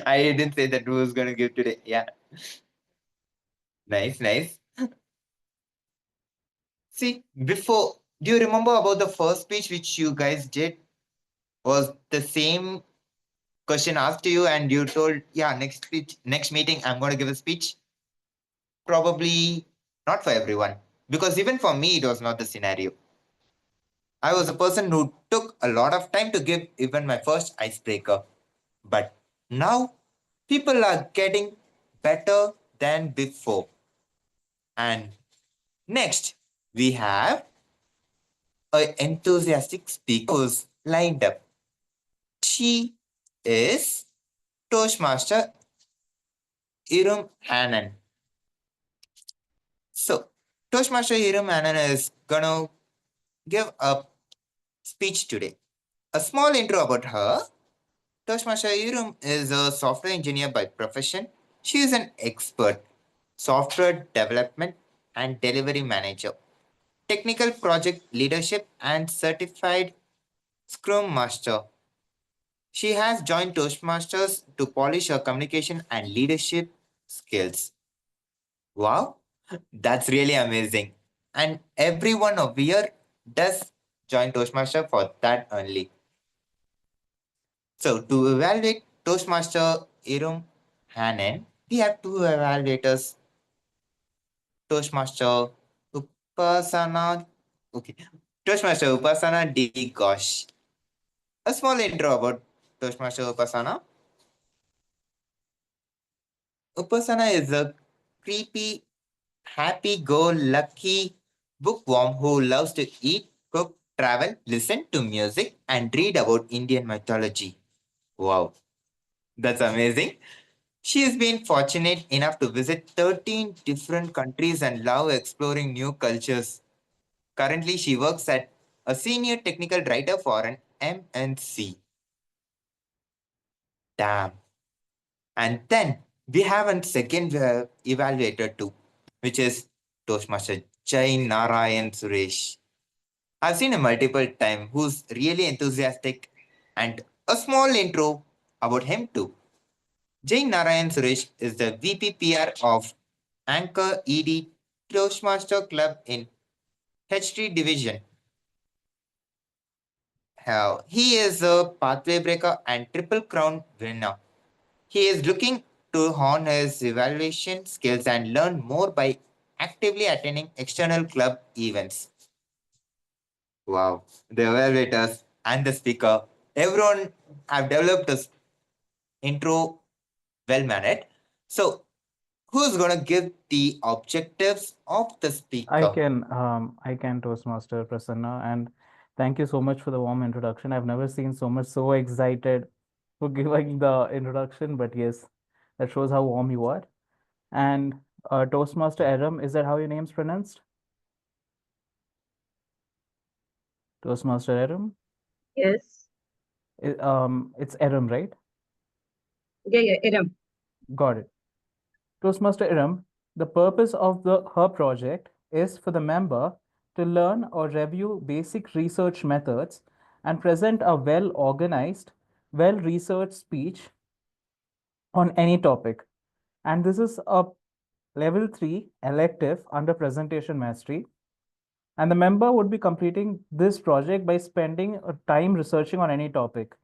I didn't say that who was going to give today. Yeah. Nice, nice. See, before, do you remember about the first speech which you guys did? Was the same question asked to you and you told, yeah, next speech, next meeting, I'm going to give a speech? Probably not for everyone, because even for me, it was not the scenario. I was a person who took a lot of time to give even my first icebreaker. But now people are getting better than before. And next, we have an enthusiastic speaker who's lined up. She is Toastmaster Erum Hannan. So, Toastmaster Erum Hannan is gonna give a speech today. A small intro about her. Toastmaster Erum is a software engineer by profession. She is an expert, software development and delivery manager, technical project leadership, and certified Scrum Master. She has joined Toastmasters to polish her communication and leadership skills. Wow, that's really amazing. And everyone over here does join Toastmaster for that only. So to evaluate Toastmaster Erum Hannan, we have two evaluators, Toastmaster Upasana. Okay. Toastmaster Upasana D. Ghosh. A small intro about Toastmaster Upasana. Upasana is a creepy, happy-go-lucky bookworm who loves to eat, cook, travel, listen to music, and read about Indian mythology. Wow, that's amazing. She has been fortunate enough to visit 13 different countries and love exploring new cultures. Currently, she works as a senior technical writer for an MNC. Damn. And then we have a second evaluator too, which is Toastmaster Jain Narayan Suresh. I've seen him multiple times, who's really enthusiastic And a small intro about him too. Jain Narayan Suresh is the VPPR of Anchor ED Toastmaster Club in H3 Division. He is a pathway breaker and Triple Crown winner. He is looking to hone his evaluation skills and learn more by actively attending external club events. Wow, the evaluators and the speaker, everyone have developed this intro well mannered. So, who's gonna give the objectives of the speaker? I can Toastmaster Prasanna, and thank you so much for the warm introduction. I've never seen so excited for giving the introduction, but yes, that shows how warm you are. And Toastmaster Erum, is that how your name's pronounced? Toastmaster Erum? Yes. It's Erum, right? Yeah, Erum. Got it. Toastmaster Erum, the purpose of her project is for the member to learn or review basic research methods and present a well-organized, well-researched speech on any topic. And this is a level 3 elective under presentation mastery. And the member would be completing this project by spending time researching on any topic.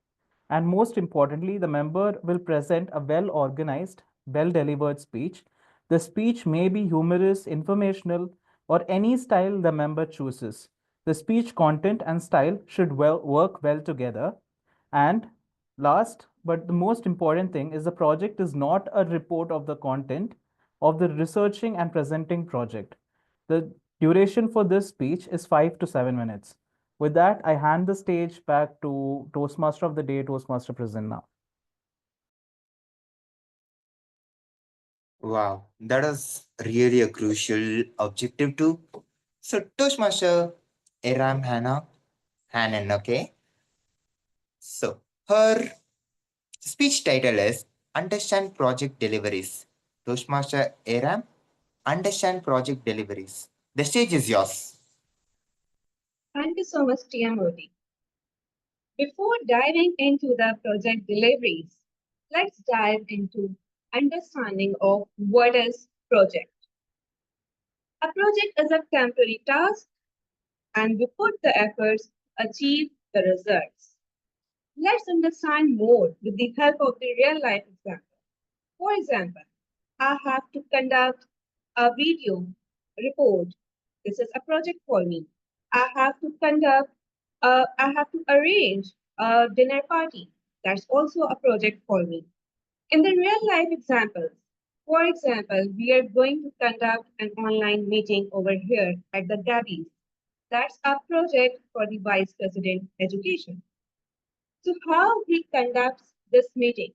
And most importantly, the member will present a well-organized, well-delivered speech. The speech may be humorous, informational, or any style the member chooses. The speech content and style should work well together. And last, but the most important thing is the project is not a report of the content of the researching and presenting project. The duration for this speech is 5 to 7 minutes. With that, I hand the stage back to Toastmaster of the Day, Toastmaster Prasanna. Wow, that is really a crucial objective too. So, Toastmaster Eram Hannan, okay? So, her speech title is Understand Project Deliveries. Toastmaster Eram, Understand Project Deliveries. The stage is yours. Thank you so much, TMOD. Before diving into the project deliveries, let's dive into understanding of what is project. A project is a temporary task and we put the efforts to achieve the results. Let's understand more with the help of the real life example. For example, I have to conduct a video report. This is a project for me. I have to arrange a dinner party. That's also a project for me. In the real life examples, for example, we are going to conduct an online meeting over here at the Gabbys. That's a project for the Vice President Education. So how he conducts this meeting,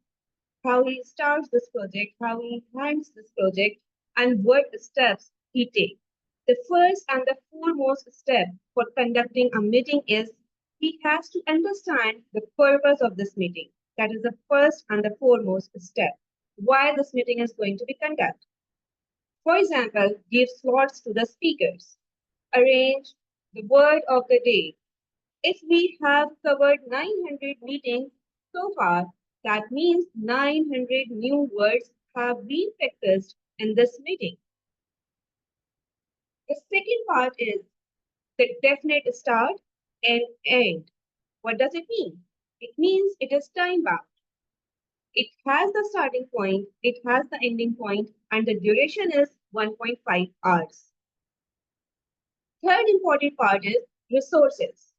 how he starts this project, how he hands this project, and what steps he takes. The first and the foremost step for conducting a meeting is he has to understand the purpose of this meeting. That is the first and the foremost step. Why this meeting is going to be conducted. For example, give slots to the speakers. Arrange the word of the day. If we have covered 900 meetings so far, that means 900 new words have been practiced in this meeting. The second part is the definite start and end. What does it mean? It means it is time bound. It has the starting point, it has the ending point, and the duration is 1.5 hours. Third important part is resources.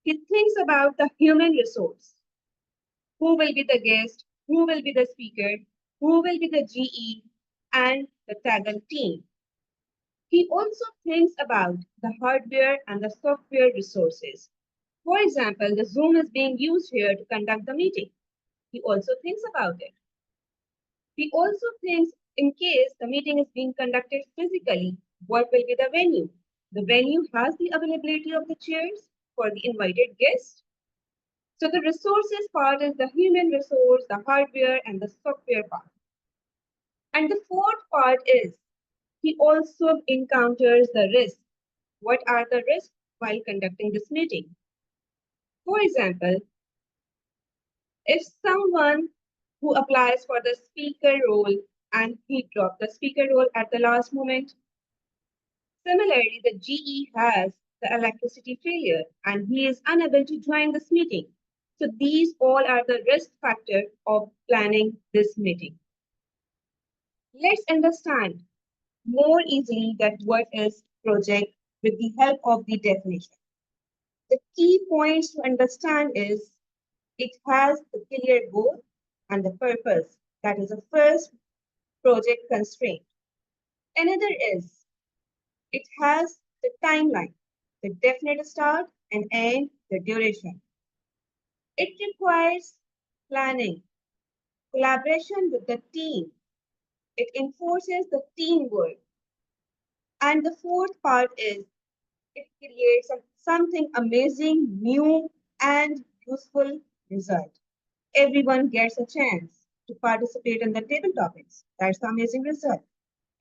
He thinks about the human resource. Who will be the guest? Who will be the speaker? Who will be the GE and the TAGL team? He also thinks about the hardware and the software resources. For example, the Zoom is being used here to conduct the meeting. He also thinks about it. He also thinks in case the meeting is being conducted physically, what will be the venue? The venue has the availability of the chairs for the invited guests. So the resources part is the human resource, the hardware, and the software part. And the fourth part is he also encounters the risks. What are the risks while conducting this meeting? For example, If someone who applies for the speaker role and he dropped the speaker role at the last moment, similarly, the GE has the electricity failure and he is unable to join this meeting. So these all are the risk factor of planning this meeting. Let's understand more easily that what is project with the help of the definition. The key points to understand is it has the clear goal and the purpose. That is the first project constraint. Another is it has the timeline, the definite start and end, the duration. It requires planning, collaboration with the team. It enforces the teamwork. And the fourth part is it creates something amazing, new, and useful result. Everyone gets a chance to participate in the table topics. That's the amazing result.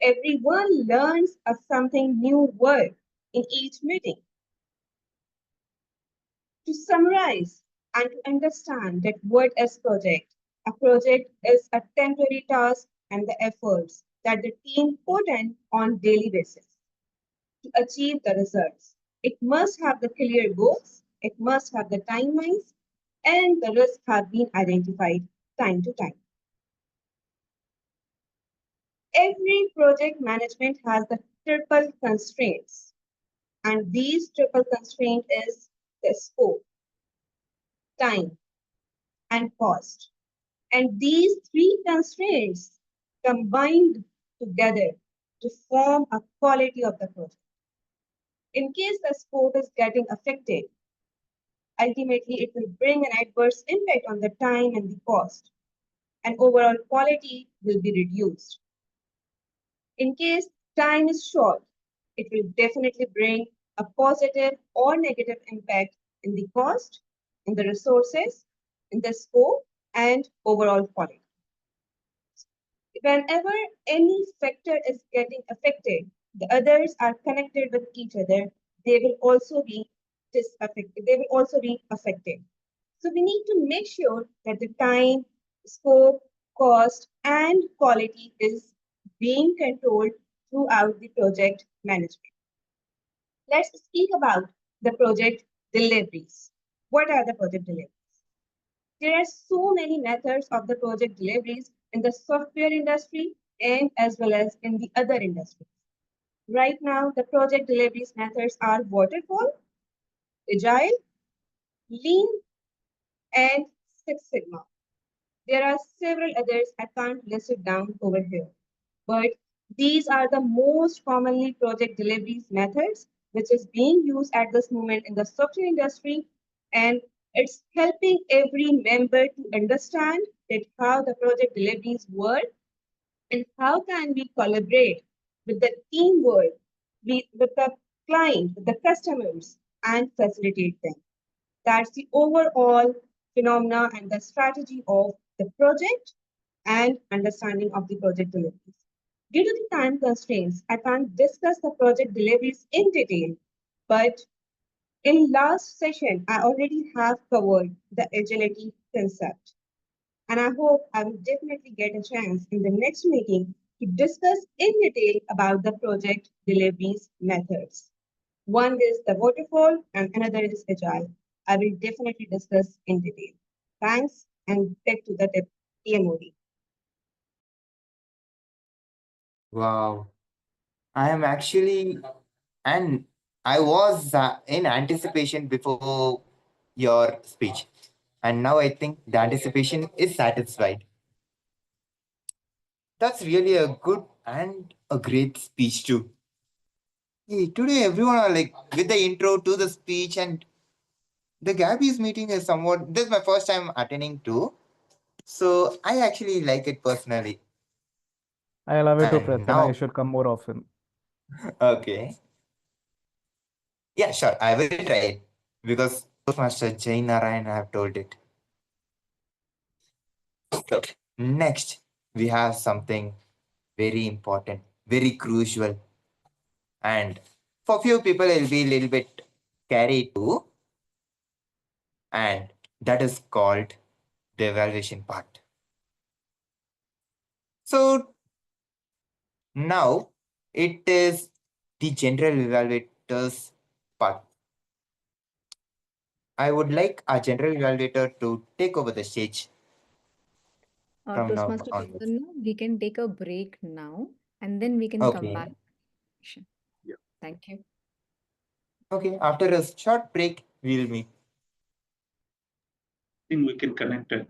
Everyone learns a something new word in each meeting. To summarize and to understand that what is project, a project is a temporary task and the efforts that the team put in on daily basis to achieve the results. It must have the clear goals, it must have the timelines, and the risks have been identified time to time. Every project management has the triple constraints, and these triple constraints is the scope, time, and cost. And these three constraints combined together to form a quality of the project. In case the scope is getting affected, ultimately it will bring an adverse impact on the time and the cost, and overall quality will be reduced. In case time is short, it will definitely bring a positive or negative impact in the cost, in the resources, in the scope, and overall quality. Whenever any factor is getting affected, the others are connected with each other, they will also be disaffected. They will also be affected. So we need to make sure that the time, scope, cost, and quality is being controlled throughout the project management. Let's speak about the project deliveries. What are the project deliveries? There are so many methods of the project deliveries in the software industry and as well as in the other industries. Right now, the project deliveries methods are waterfall, agile, lean, and Six Sigma. There are several others I can't list it down over here, but these are the most commonly project deliveries methods which is being used at this moment in the software industry, and it's helping every member to understand that how the project deliveries work and how can we collaborate with the teamwork, with the client, with the customers, and facilitate them. That's the overall phenomena and the strategy of the project and understanding of the project deliveries. Due to the time constraints, I can't discuss the project deliveries in detail, but in last session, I already have covered the agility concept. And I hope I will definitely get a chance in the next meeting to discuss in detail about the project deliveries methods. One is the waterfall and another is agile. I will definitely discuss in detail. Thanks and back to the TMOD. Wow. I am actually, and I was in anticipation before your speech. And now I think the anticipation is satisfied. That's really a good and a great speech too. Hey, today everyone are like with the intro to the speech, and the Gabbys meeting is somewhat, this is my first time attending too. So I actually like it personally. I love it too, And Prasanna. You now, should come more often. okay. Yeah, sure. I will try it because Toastmaster Jain Narayan have told it. So next, we have something very important, very crucial, and for few people it'll be a little bit scary too, and that is called the evaluation part. So now it is the general evaluators part. I would like our general evaluator to take over the stage from now Toastmaster onwards. Prasanna, we can take a break now and then we can come Okay. back. Yeah. Thank you. Okay, after a short break, we'll meet. I think we can connect at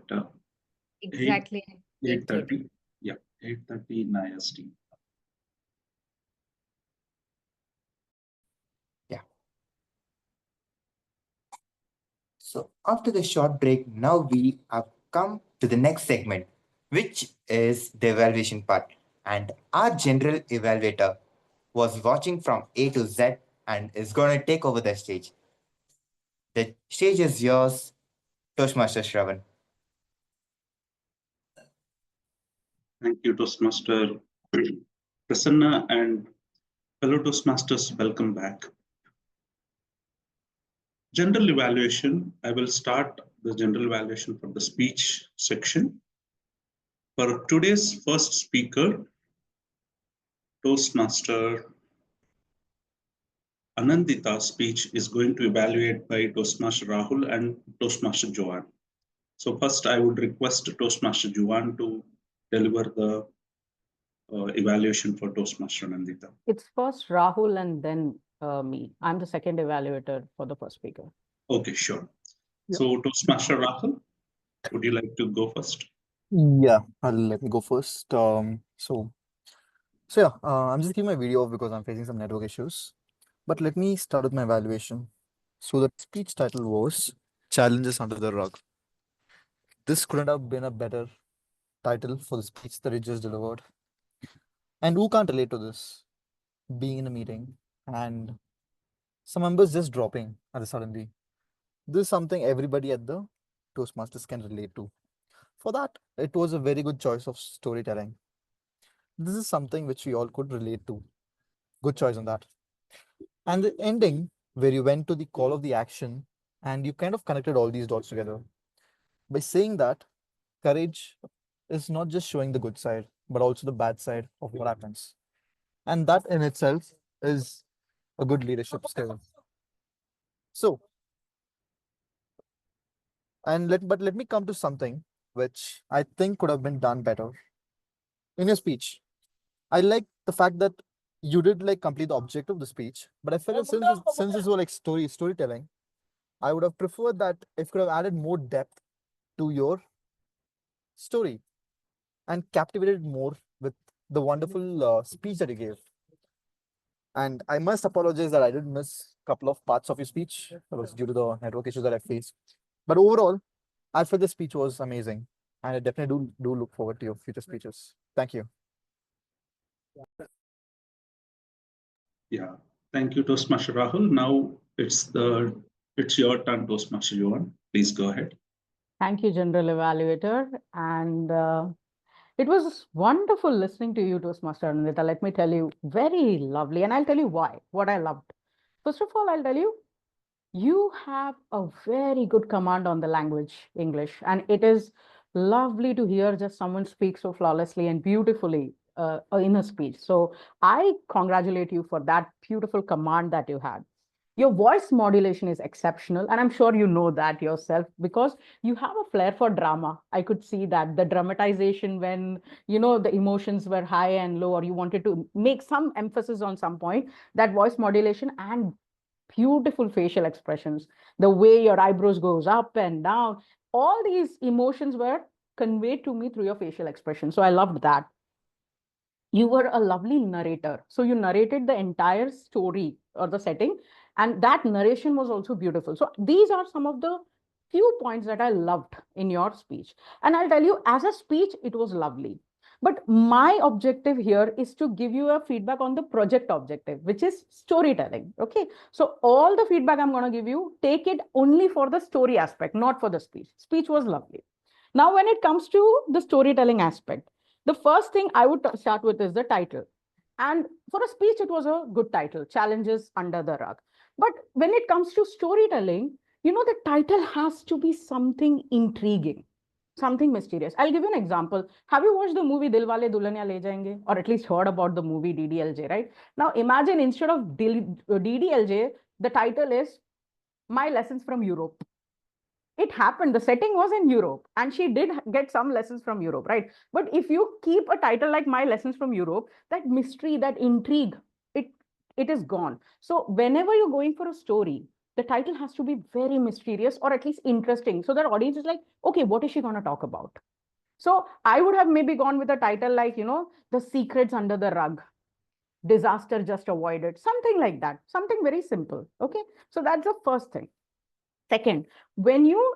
Exactly. 8:30. Yeah, 8:30 in IST. Yeah. So after the short break, now we have come to the next segment, which is the evaluation part. And our general evaluator was watching from A to Z and is going to take over the stage. The stage is yours, Toastmaster Sravan. Thank you, Toastmaster Prasanna and fellow Toastmasters. Welcome back. General evaluation. I will start the general evaluation from the speech section. For today's first speaker, Toastmaster Anindita's speech is going to evaluate by Toastmaster Rahul and Toastmaster Joane. So first, I would request Toastmaster Joane to deliver the evaluation for Toastmaster Anindita. It's first Rahul and then me. I'm the second evaluator for the first speaker. Okay, sure. Yeah. So Toastmaster Rahul, would you like to go first? Yeah, let me go first. So yeah, I'm just keeping my video off because I'm facing some network issues. But let me start with my evaluation. So the speech title was Challenges Under the Rug. This couldn't have been a better title for the speech that you just delivered. And who can't relate to this? Being in a meeting and some members just dropping at the suddenly. This is something everybody at the Toastmasters can relate to. For that, it was a very good choice of storytelling. This is something which we all could relate to. Good choice on that. And the ending, where you went to the call of the action and you kind of connected all these dots together by saying that courage is not just showing the good side, but also the bad side of what happens. And that in itself is a good leadership skill. So, but let me come to something which I think could have been done better. In your speech, I like the fact that you did like complete the objective of the speech, but I felt that since this was like storytelling, I would have preferred that if could have added more depth to your story and captivated more with the wonderful speech that you gave. And I must apologize that I did miss a couple of parts of your speech. That was due to the network issues that I faced. But overall, I felt the speech was amazing. And I definitely do look forward to your future speeches. Thank you. Yeah, thank you, Toastmaster Rahul. Now it's your turn, Toastmaster Joane. Please go ahead. Thank you, General Evaluator. And it was wonderful listening to you, Toastmaster Anindita. Let me tell you, very lovely. And I'll tell you why, what I loved. First of all, I'll tell you, you have a very good command on the language, English. And it is lovely to hear just someone speak so flawlessly and beautifully in a speech. So I congratulate you for that beautiful command that you had. Your voice modulation is exceptional, and I'm sure you know that yourself because you have a flair for drama. I could see that the dramatization when the emotions were high and low, or you wanted to make some emphasis on some point, that voice modulation and beautiful facial expressions, the way your eyebrows goes up and down, all these emotions were conveyed to me through your facial expression. So I loved that. You were a lovely narrator. So you narrated the entire story or the setting, and that narration was also beautiful. So these are some of the few points that I loved in your speech. And I'll tell you, as a speech, it was lovely. But my objective here is to give you a feedback on the project objective, which is storytelling. Okay. So all the feedback I'm going to give you, take it only for the story aspect, not for the speech. Speech was lovely. Now, when it comes to the storytelling aspect, the first thing I would start with is the title. And for a speech, it was a good title, Challenges Under the Rug. But when it comes to storytelling, the title has to be something intriguing. something mysterious. I'll give you an example. Have you watched the movie Dilwale Dulhania Le Jayenge, or at least heard about the movie DDLJ, right? Now imagine instead of DDLJ, the title is My Lessons from Europe. It happened, the setting was in Europe, and she did get some lessons from Europe, right? But if you keep a title like My Lessons from Europe, that mystery, that intrigue, it it is gone. So whenever you're going for a story, the title has to be very mysterious or at least interesting, so that audience is like, okay, what is she going to talk about? So I would have maybe gone with a title like, The Secrets Under the Rug, Disaster Just Avoided, something like that, something very simple. Okay, so that's the first thing. Second, when you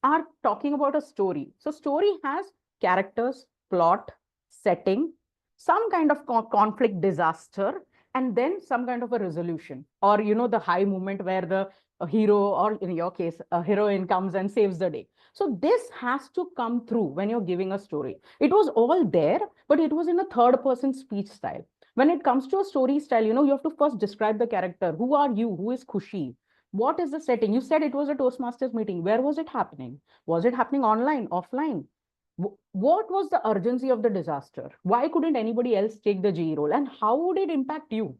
are talking about a story, so story has characters, plot, setting, some kind of conflict, disaster, and then some kind of a resolution, or the high moment where the hero, or in your case a heroine, comes and saves the day. So this has to come through when you're giving a story. It was all there, but it was in a third person speech style. When it comes to a story style, you have to first describe the character. Who are you? Who is Khushi? What is the setting? You said it was a Toastmasters meeting. Where was it happening? Was it happening online, offline? What was the urgency of the disaster? Why couldn't anybody else take the GE role? And how would it impact you?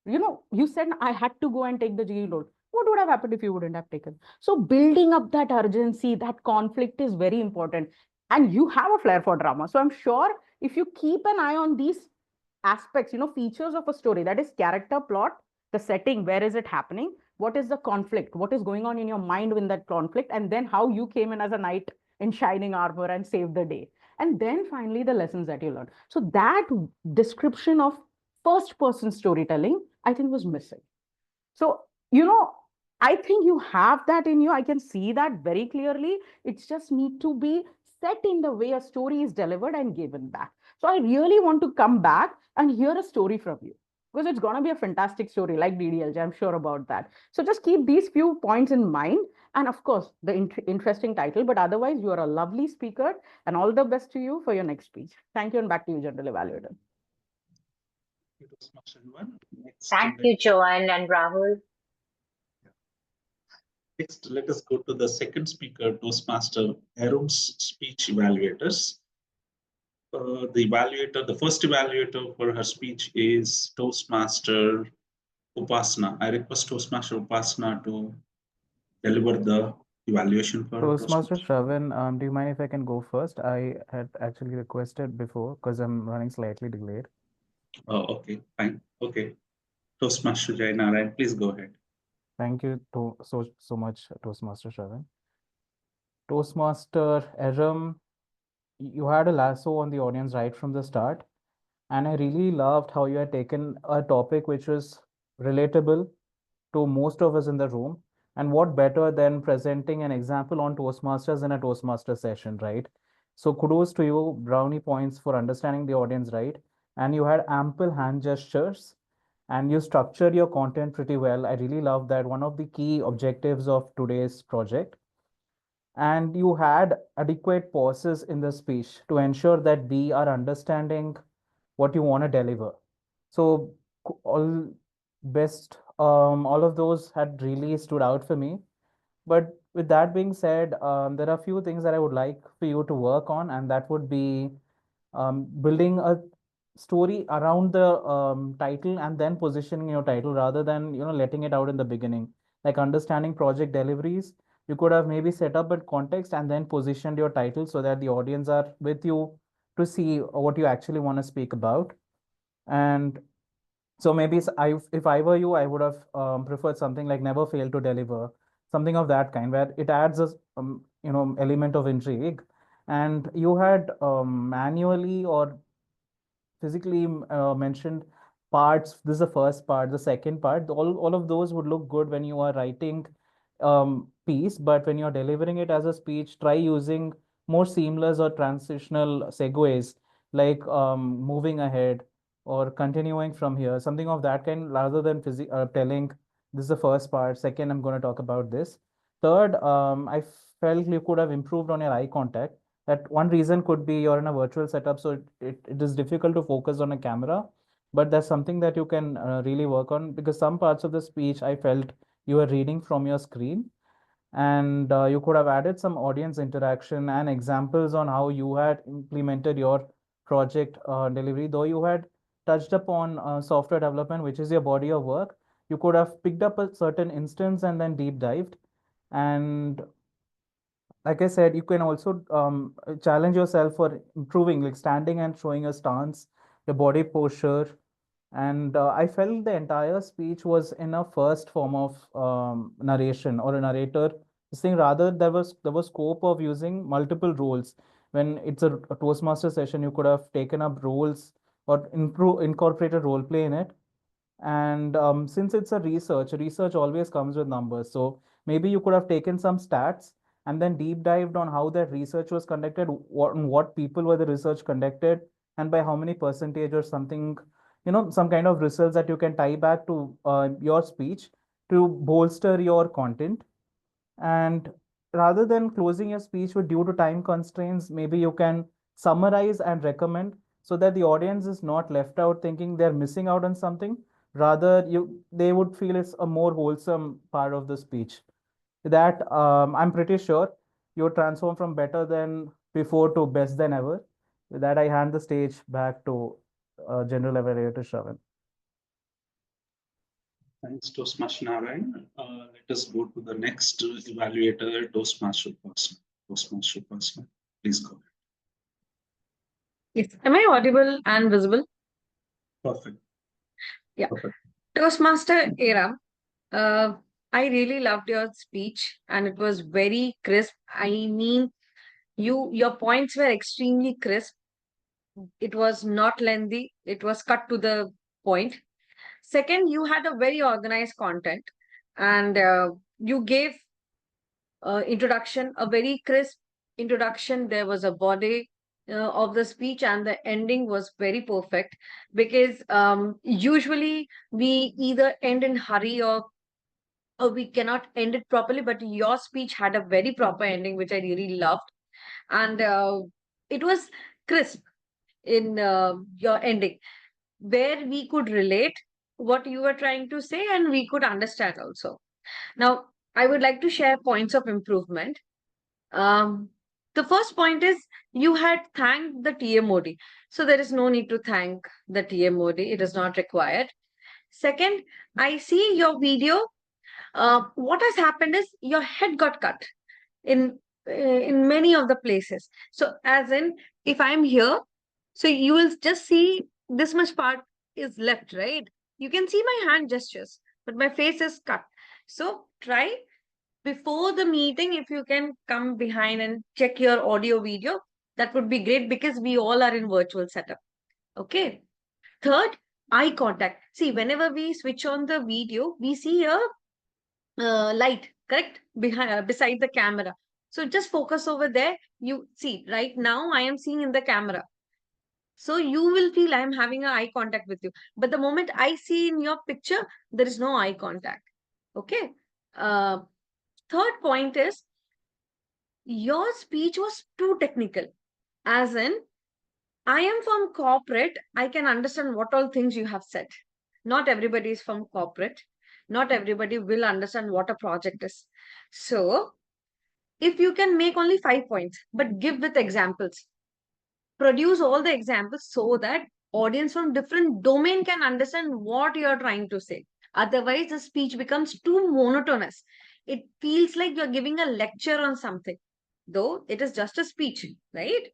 You said I had to go and take the GE role. What would have happened if you wouldn't have taken? So building up that urgency, that conflict is very important. And you have a flair for drama. So I'm sure if you keep an eye on these aspects, features of a story, that is character, plot, the setting, where is it happening? What is the conflict? What is going on in your mind in that conflict? And then how you came in as a knight in shining armor and saved the day. And then finally, the lessons that you learned. So that description of first person storytelling, I think, was missing. So, I think you have that in you. I can see that very clearly. It's just need to be set in the way a story is delivered and given back. So I really want to come back and hear a story from you, because it's going to be a fantastic story like DDLJ. I'm sure about that. So just keep these few points in mind. And of course, the interesting title. But otherwise, you are a lovely speaker, and all the best to you for your next speech. Thank you, and back to you, General Evaluator. Thank you, Joane and Rahul. Next, let us go to the second speaker, Toastmaster Erum's speech evaluators. The first evaluator for her speech is Toastmaster Upasana. I request Toastmaster Upasana to deliver the evaluation for Toastmaster Sravan. Do you mind if I can go first? I had actually requested before because I'm running slightly delayed. Oh, okay, fine. Okay. Toastmaster Jain, Narayan, please go ahead. Thank you so much, Toastmaster Sravan. Toastmaster Erum, you had a lasso on the audience right from the start. And I really loved how you had taken a topic which was relatable to most of us in the room. And what better than presenting an example on Toastmasters in a Toastmaster session, right? So kudos to you, brownie points for understanding the audience right. And you had ample hand gestures and you structured your content pretty well. I really love that. One of the key objectives of today's project. And you had adequate pauses in the speech to ensure that we are understanding what you want to deliver. So all of those had really stood out for me. But with that being said, there are a few things that I would like for you to work on, and that would be building a story around the title and then positioning your title rather than letting it out in the beginning. Like understanding project deliveries, you could have maybe set up a context and then positioned your title so that the audience are with you to see what you actually want to speak about. And so maybe if I were you, I would have preferred something like never fail to deliver, something of that kind, where it adds a element of intrigue. And you had manually or physically mentioned parts. This is the first part, the second part. All of those would look good when you are writing piece, but when you're delivering it as a speech, try using more seamless or transitional segues, like moving ahead or continuing from here, something of that kind, rather than telling this is the first part, second I'm going to talk about this. Third, I felt you could have improved on your eye contact. That one reason could be you're in a virtual setup, so it is difficult to focus on a camera, but that's something that you can really work on, because some parts of the speech I felt you were reading from your screen. And you could have added some audience interaction and examples on how you had implemented your project delivery. Though you had touched upon software development, which is your body of work, you could have picked up a certain instance and then deep dived. And like I said, you can also challenge yourself for improving, like standing and showing a stance, your body posture. And I felt the entire speech was in a first form of narration or a narrator. This thing rather there was scope of using multiple roles. When it's a Toastmaster session, you could have taken up roles or incorporated role play in it. And since it's a research always comes with numbers. So maybe you could have taken some stats and then deep dived on how that research was conducted, what people were the research conducted, and by how many percentage or something, some kind of results that you can tie back to your speech to bolster your content. And rather than closing your speech with due to time constraints, maybe you can summarize and recommend so that the audience is not left out thinking they're missing out on something. Rather, they would feel it's a more wholesome part of the speech. That I'm pretty sure you transform from better than before to best than ever. With that, I hand the stage back to General Evaluator Sravan. Thanks, Toastmaster Narayan. Let us go to the next evaluator, Toastmaster Upasana. Toastmaster Upasana, please go ahead. Yes. Am I audible and visible? Perfect. Yeah. Perfect. Toastmaster Erum, I really loved your speech and it was very crisp. I mean, your points were extremely crisp. It was not lengthy. It was cut to the point. Second, you had a very organized content and you gave introduction, a very crisp introduction. There was a body of the speech and the ending was very perfect because usually we either end in hurry or we cannot end it properly, but your speech had a very proper ending, which I really loved. And it was crisp in your ending, where we could relate what you were trying to say and we could understand also. Now, I would like to share points of improvement. The first point is you had thanked the TMOD. So there is no need to thank the TMOD. It is not required. Second, I see your video. What has happened is your head got cut in many of the places. So as in, if I'm here, so you will just see this much part is left, right? You can see my hand gestures, but my face is cut. So try before the meeting, if you can come behind and check your audio video, that would be great because we all are in virtual setup. Okay. Third, eye contact. See, whenever we switch on the video, we see a light, correct? Beside the camera. So just focus over there. You see, right now I am seeing in the camera. So you will feel I am having an eye contact with you. But the moment I see in your picture, there is no eye contact. Okay. Third point is your speech was too technical. As in, I am from corporate. I can understand what all things you have said. Not everybody is from corporate. Not everybody will understand what a project is. So, if you can make only 5 points, but give with examples, produce all the examples so that audience from different domain can understand what you are trying to say. Otherwise, the speech becomes too monotonous. It feels like you're giving a lecture on something, though it is just a speech, right?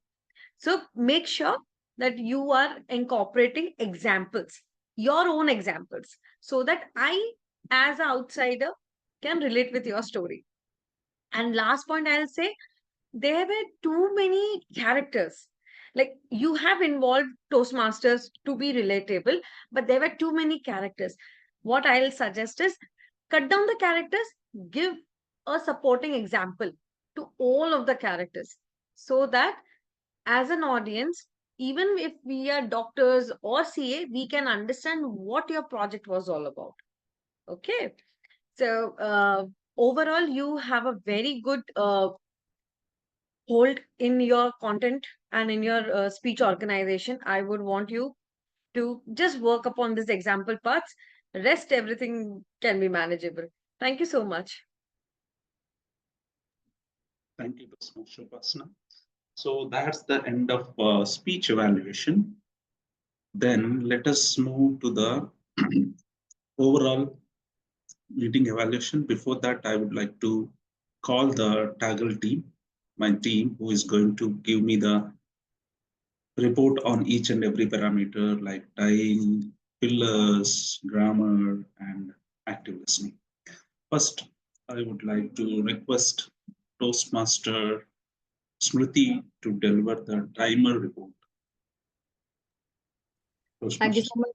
So make sure that you are incorporating examples, your own examples, so that I, as an outsider, can relate with your story. And last point I'll say, there were too many characters. Like you have involved Toastmasters to be relatable, but there were too many characters. What I'll suggest is cut down the characters, give a supporting example to all of the characters so that as an audience, even if we are doctors or CA, we can understand what your project was all about. Okay. So overall, you have a very good hold in your content and in your speech organization. I would want you to just work upon this example parts. Rest, everything can be manageable. Thank you so much. Thank you so much, Upasana. So that's the end of speech evaluation. Then let us move to the overall meeting evaluation. Before that, I would like to call the TAGL team, my team, who is going to give me the report on each and every parameter like time, pillars, grammar, and active listening. First, I would like to request Toastmaster Smruti to deliver the timer report. Thank you Toastmaster. so much,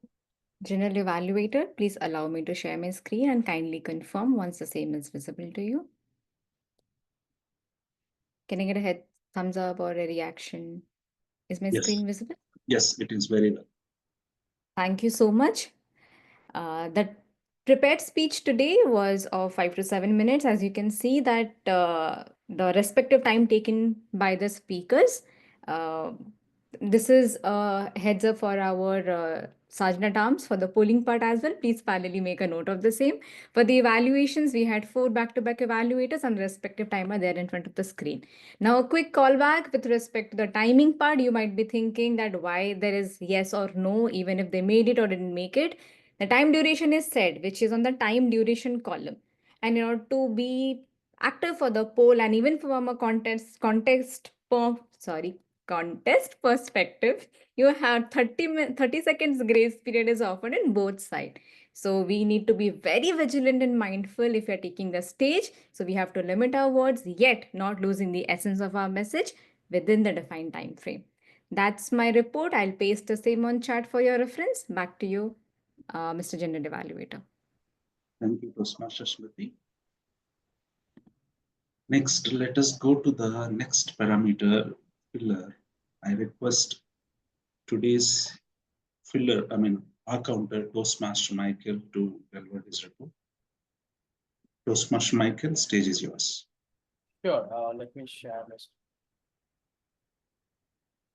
General Evaluator. Please allow me to share my screen and kindly confirm once the same is visible to you. Can I get a head thumbs up or a reaction? Is my Yes. screen visible? Yes, it is very well. Thank you so much. The prepared speech today was of 5 to 7 minutes. As you can see that the respective time taken by the speakers. Uh, this is a heads up for our Sergeant at Arms for the polling part as well. Please parallelly make a note of the same. For the evaluations, we had 4 back-to-back evaluators and the respective timer there in front of the screen. Now, a quick callback with respect to the timing part. You might be thinking that why there is yes or no, even if they made it or didn't make it. The time duration is set, which is on the time duration column. And in order to be active for the poll and even from a contest perspective, you have 30 seconds grace period is offered in both sides. So we need to be very vigilant and mindful if you're taking the stage. So we have to limit our words, yet not losing the essence of our message within the defined time frame. That's my report. I'll paste the same on chat for your reference. Back to you, Mr. General Evaluator. Thank you, Toastmaster Smruti. Next, let us go to the next parameter filler. I request today's filler, our counter, Toastmaster Micheal, to deliver his report. Toastmaster Micheal, stage is yours. Sure. Let me share my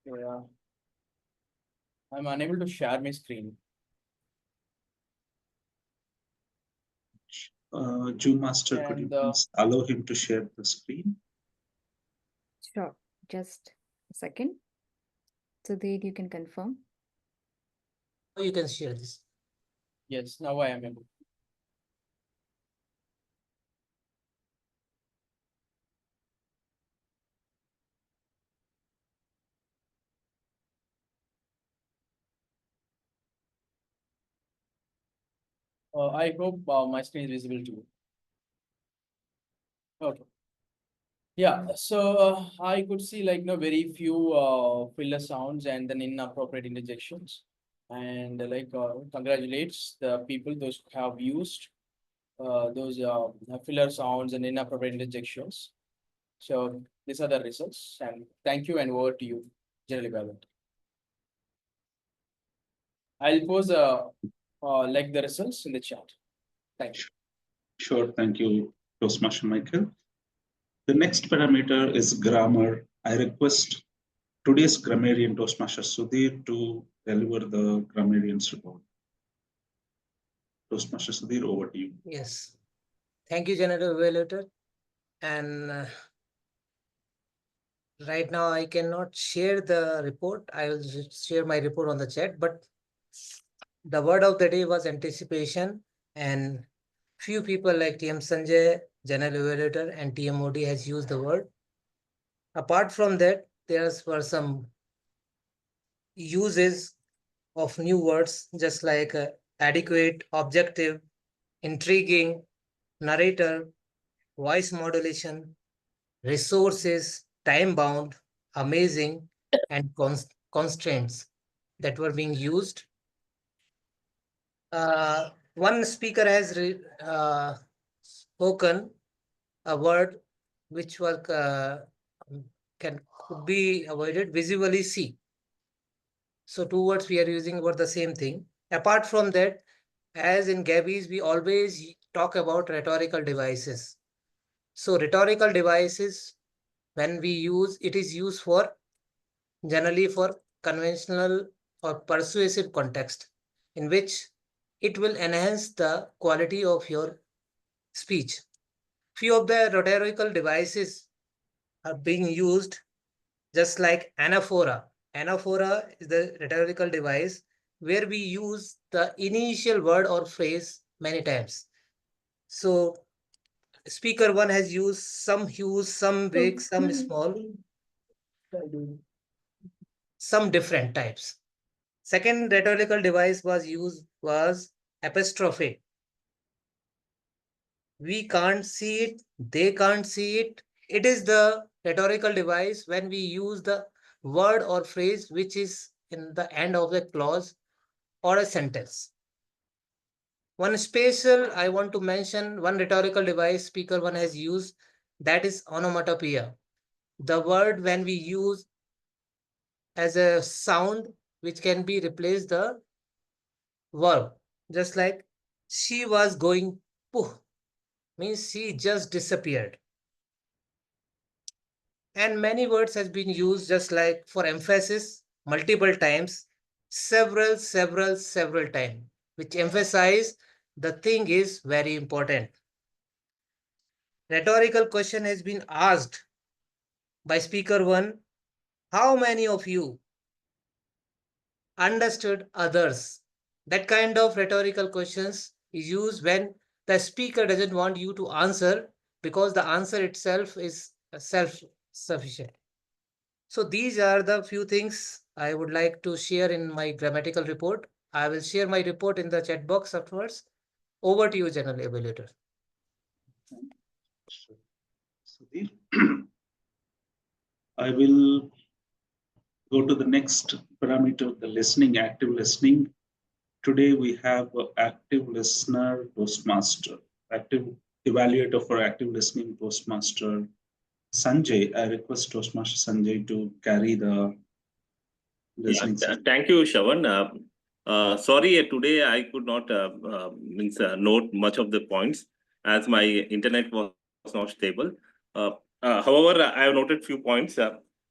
screen. Yeah. I'm unable to share my screen. Zoom Master, could you please allow him to share the screen? Sure. Just a second. Sudhir, you can confirm. You can share this. Yes, now I am able. I hope my screen is visible to you. Okay. Yeah, so I could see like very few filler sounds and then inappropriate interjections, and congratulates the people those who have used those filler sounds and inappropriate interjections. So these are the results, and thank you, and over to you, General Evaluator. I'll post the results in the chat. Thank you. Sure, thank you, Toastmaster Micheal. The next parameter is grammar. I request today's grammarian, Toastmaster Sudhir, to deliver the grammarian's report. Toastmaster Sudhir, over to you. Yes. Thank you, General Evaluator. And right now I cannot share the report. I will share my report on the chat, but the word of the day was anticipation, and few people like TM Sanjay, General Evaluator, and TMOD has used the word. Apart from that, there were some uses of new words, just like adequate, objective, intriguing, narrator, voice modulation, resources, time bound, amazing, and constraints that were being used. One speaker has spoken a word which was could be avoided, visually see. So two words we are using about the same thing. Apart from that, as in Gabbys, we always talk about rhetorical devices. So rhetorical devices, when we use, it is used for generally for conventional or persuasive context, in which it will enhance the quality of your speech. Few of the rhetorical devices are being used just like anaphora. Anaphora is the rhetorical device where we use the initial word or phrase many times. So speaker one has used some huge, some big, some small, some different types. Second rhetorical device was used was apostrophe. We can't see it, they can't see it. It is the rhetorical device when we use the word or phrase which is in the end of a clause or a sentence. One special I want to mention, one rhetorical device speaker one has used, that is onomatopoeia. The word when we use as a sound which can be replaced the verb, just like she was going pooh, means she just disappeared. And many words has been used just like for emphasis multiple times, several times, which emphasize the thing is very important. Rhetorical question has been asked by speaker one, how many of you understood others? That kind of rhetorical questions is used when the speaker doesn't want you to answer because the answer itself is self-sufficient. So these are the few things I would like to share in my grammatical report. I will share my report in the chat box afterwards. Over to you, General Evaluator. Sudhir. I will go to the next parameter, the listening, active listening. Today we have active listener Toastmaster, active evaluator for active listening Toastmaster Sanjay. I request Toastmaster Sanjay to carry the listening. Thank you, Sravan. Sorry, today I could not note much of the points as my internet was not stable. However, I have noted few points.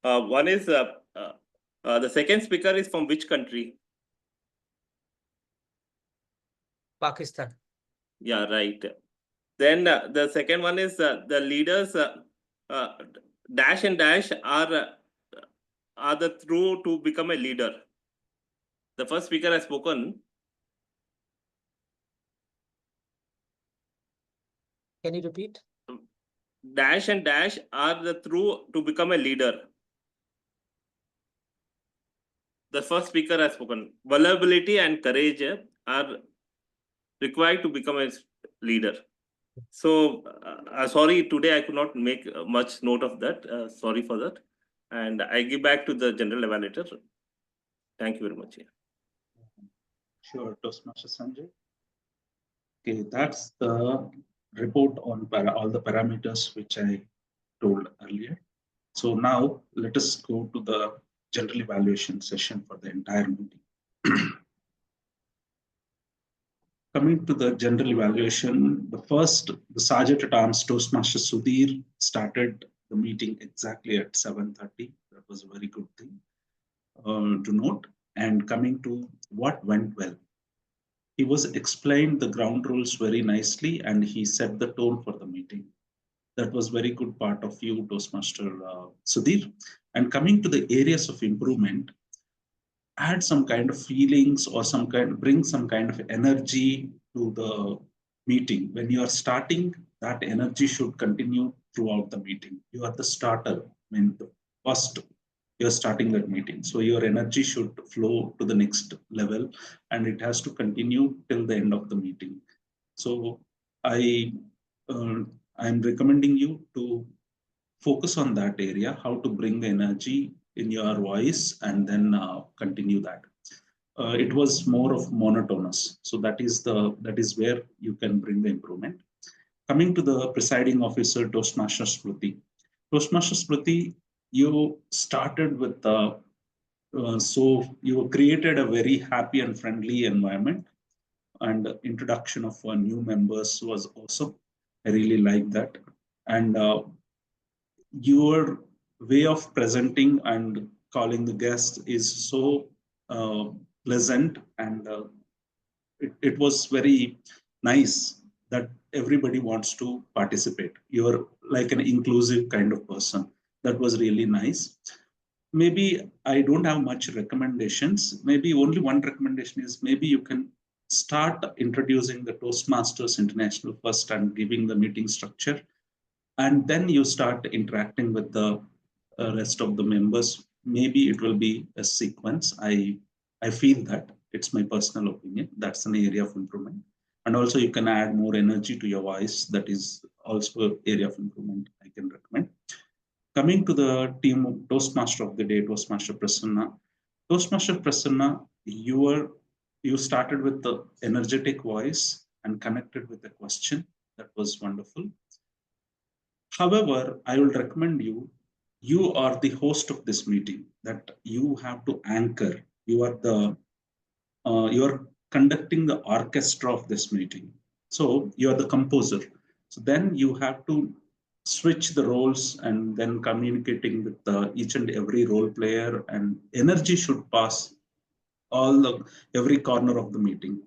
One is the second speaker is from which country? Pakistan. Yeah, right. Then the second one is the leaders dash and dash are the through to become a leader. The first speaker has spoken. Can you repeat? Dash and dash are the through to become a leader. The first speaker has spoken. Vulnerability and courage are required to become a leader. So, sorry, today I could not make much note of that. Sorry for that. And I give back to the general evaluator. Thank you very much. Yeah. Sure, Toastmaster Sanjay. Okay, that's the report on all the parameters which I told earlier. So now let us go to the general evaluation session for the entire meeting. Coming to the general evaluation, the Sergeant at Arms Toastmaster Sudhir started the meeting exactly at 7:30. That was a very good thing to note. And coming to what went well. He was explained the ground rules very nicely and he set the tone for the meeting. That was very good part of you, Toastmaster Sudhir. And coming to the areas of improvement, add some kind of feelings or bring some kind of energy to the meeting. When you are starting, that energy should continue throughout the meeting. You are the starter. I mean, the first you're starting that meeting. So your energy should flow to the next level and it has to continue till the end of the meeting. So I'm recommending you to focus on that area, how to bring the energy in your voice and then continue that. It was more of monotonous. So that is where you can bring the improvement. Coming to the presiding officer, Toastmaster Smruti. Toastmaster Smruti, you started with so you created a very happy and friendly environment, and the introduction of new members was awesome. I really like that. And your way of presenting and calling the guests is so pleasant, and it was very nice that everybody wants to participate. You're like an inclusive kind of person. That was really nice. Maybe I don't have much recommendations. Maybe only one recommendation is maybe you can start introducing the Toastmasters International first and giving the meeting structure. And then you start interacting with the rest of the members. Maybe it will be a sequence. I feel that it's my personal opinion. That's an area of improvement. And also you can add more energy to your voice. That is also an area of improvement I can recommend. Coming to the team of Toastmaster of the day, Toastmaster Prasanna. Toastmaster Prasanna, you started with the energetic voice and connected with the question. That was wonderful. However, I will recommend you are the host of this meeting, that you have to anchor. You are conducting the orchestra of this meeting. So you are the composer. So then you have to switch the roles and then communicating with each and every role player, and energy should pass every corner of the meeting.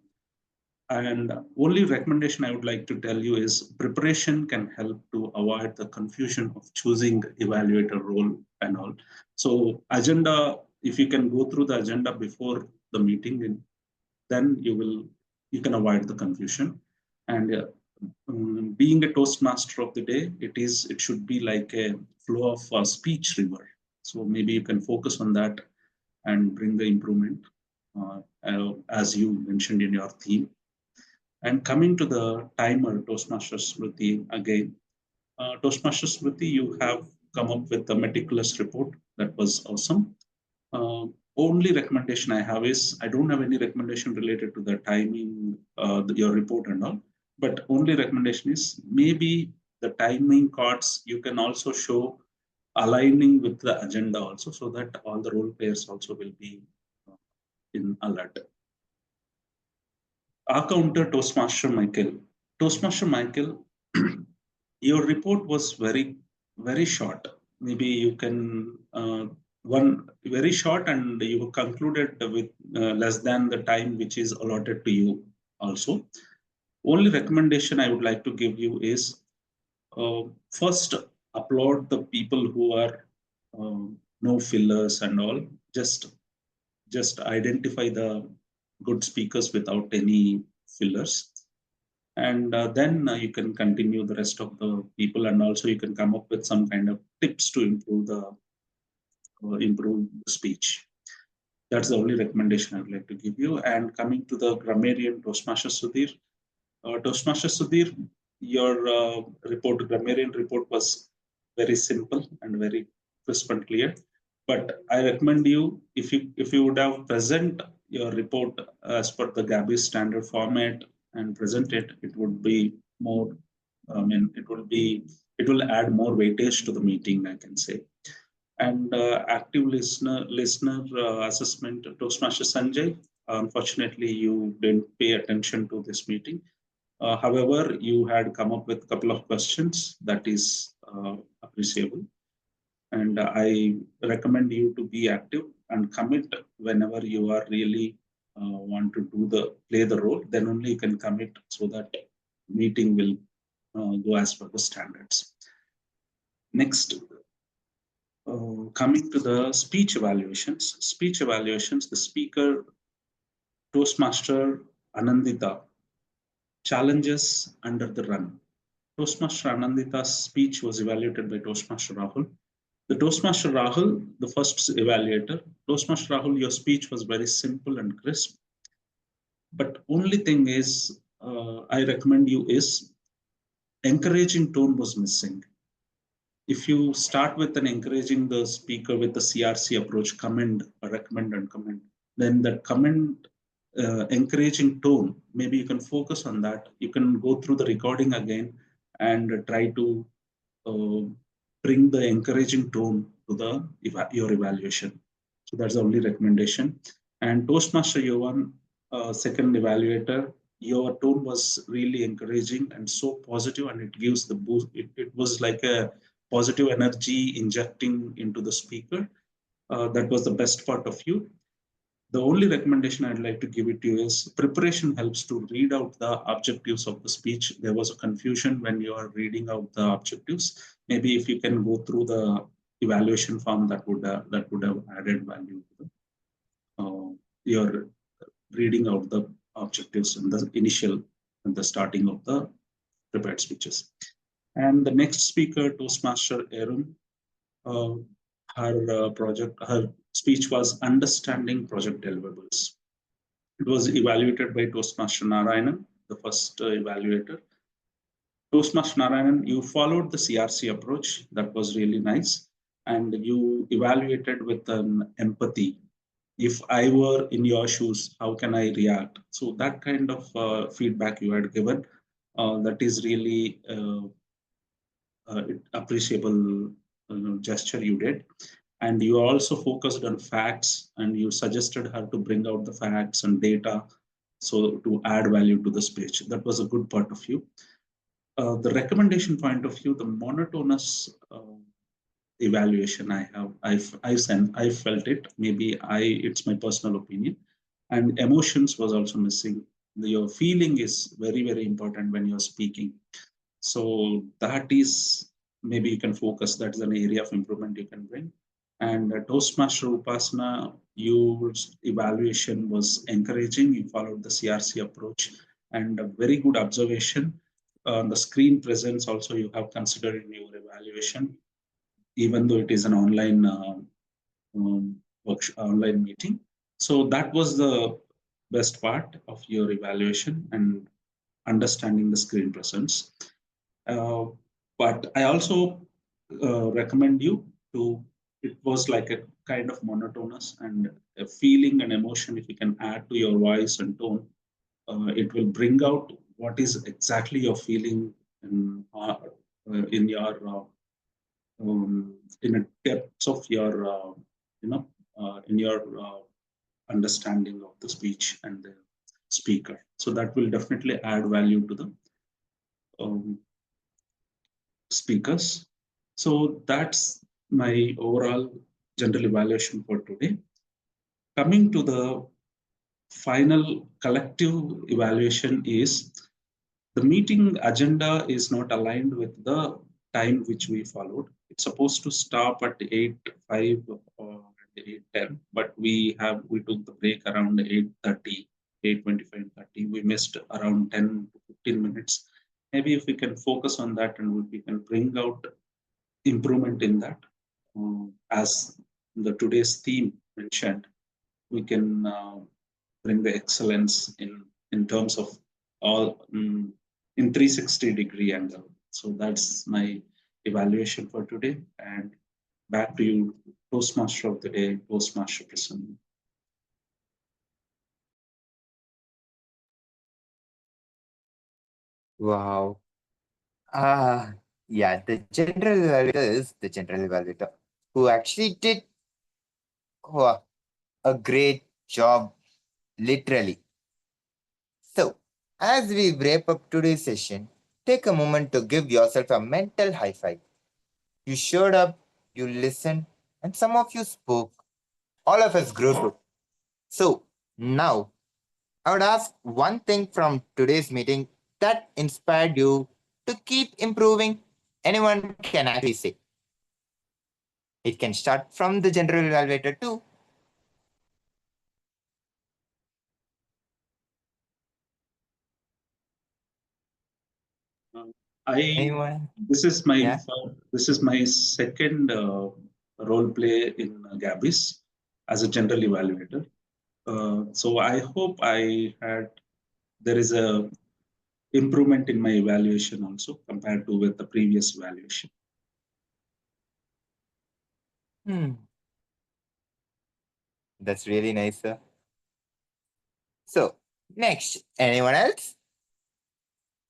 And only recommendation I would like to tell you is preparation can help to avoid the confusion of choosing evaluator role and all. So agenda, if you can go through the agenda before the meeting, then you can avoid the confusion. And being a Toastmaster of the day, it should be like a flow of a speech river. So maybe you can focus on that and bring the improvement as you mentioned in your theme. And coming to the timer, Toastmaster Smruti again. Toastmaster Smruti, you have come up with a meticulous report. That was awesome. Only recommendation I have is, I don't have any recommendation related to the timing, your report and all, but only recommendation is maybe the timing cards you can also show aligning with the agenda also, so that all the role players also will be in alert. Our counter, Toastmaster Micheal. Toastmaster Micheal, your report was very, very short. Maybe you can one very short, and you concluded with less than the time which is allotted to you also. Only recommendation I would like to give you is first applaud the people who are no fillers and all. Just identify the good speakers without any fillers. And then you can continue the rest of the people, and also you can come up with some kind of tips to improve the speech. That's the only recommendation I would like to give you. And coming to the Grammarian, Toastmaster Sudhir. Toastmaster Sudhir, your report, Grammarian report, was very simple and very crisp and clear. But I recommend you, if you would have present your report as per the Gabbys standard format and present it, it would be more. It will add more weightage to the meeting, I can say. And active listener assessment, Toastmaster Sanjay. Unfortunately, you didn't pay attention to this meeting. However, you had come up with a couple of questions that is appreciable. And I recommend you to be active and commit whenever you are really want to play the role. Then only you can commit, so that meeting will go as per the standards. Next, coming to the speech evaluations. Speech evaluations, the speaker, Toastmaster Anindita, challenges under the run. Toastmaster Anindita's speech was evaluated by Toastmaster Rahul. The Toastmaster Rahul, the first evaluator, Toastmaster Rahul, your speech was very simple and crisp. But only thing is, I recommend you is, encouraging tone was missing. If you start with an encouraging the speaker with the CRC approach, commend, recommend and commend, then that commend, encouraging tone, maybe you can focus on that. You can go through the recording again and try to bring the encouraging tone to your evaluation. So that's the only recommendation. And Toastmaster Joane, second evaluator, your tone was really encouraging and so positive, and it gives the boost. It was like a positive energy injecting into the speaker. That was the best part of you. The only recommendation I'd like to give it to you is, preparation helps to read out the objectives of the speech. There was a confusion when you are reading out the objectives. Maybe if you can go through evaluation form that would have added value to your reading out the objectives in the initial and the starting of the prepared speeches. And the next speaker, Toastmaster Erum, her speech was understanding project deliverables. It was evaluated by Toastmaster Narayan, the first evaluator. Toastmaster Narayan, you followed the CRC approach. That was really nice. And you evaluated with an empathy. If I were in your shoes, how can I react? So that kind of feedback you had given, that is really appreciable gesture you did. And you also focused on facts, and you suggested her to bring out the facts and data, so to add value to the speech. That was a good part of you. The recommendation point of view, the monotonous evaluation I felt it. Maybe it's my personal opinion. And emotions was also missing. Your feeling is very, very important when you're speaking. So that is, maybe you can focus, that's an area of improvement you can bring. And Toastmaster Upasana, your evaluation was encouraging. You followed the CRC approach, and a very good observation. The screen presence also you have considered in your evaluation, even though it is an online online meeting. So that was the best part of your evaluation, and understanding the screen presence. But I also recommend you to, it was like a kind of monotonous, and a feeling and emotion, if you can add to your voice and tone, it will bring out what is exactly you're feeling in your in a depths of your in your understanding of the speech and the speaker. So that will definitely add value to the speakers. So that's my overall general evaluation for today. Coming to the final collective evaluation is, the meeting agenda is not aligned with the time which we followed. It's supposed to stop at 8:05 or 8:10, but we took the break around 8:30, 8:25, 30. We missed around 10 to 15 minutes. Maybe if we can focus on that, and we can bring out improvement in that, as the today's theme mentioned, we can bring the excellence in terms of all in 360-degree angle. So that's my evaluation for today. And back to you, Toastmaster of the day, Toastmaster Prasanna. Wow. Yeah, the general evaluator is the general evaluator who actually did a great job, literally. So, as we wrap up today's session, take a moment to give yourself a mental high five. You showed up, you listened, and some of you spoke. All of us grew too. So, now, I would ask one thing from today's meeting that inspired you to keep improving. Anyone can actually say. It can start from the general evaluator too. Anyone? This is my second role play in Gabbys as a general evaluator. So I hope there is a improvement in my evaluation also compared to with the previous evaluation. That's really nice, sir. So, next, anyone else?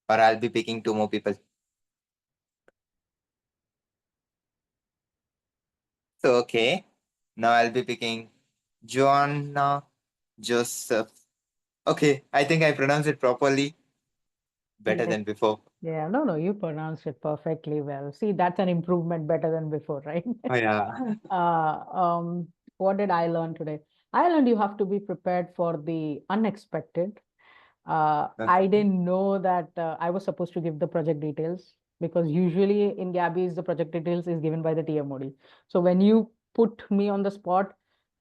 Or I'll be picking two more people. So, okay. Now I'll be picking Joanna Joseph. Okay, I think I pronounced it properly. Better than before. Yeah, no, you pronounced it perfectly well. See, that's an improvement, better than before, right? Oh, yeah. What did I learn today? I learned you have to be prepared for the unexpected. I didn't know that I was supposed to give the project details because usually in Gabbys, the project details is given by the TMOD. So when you put me on the spot,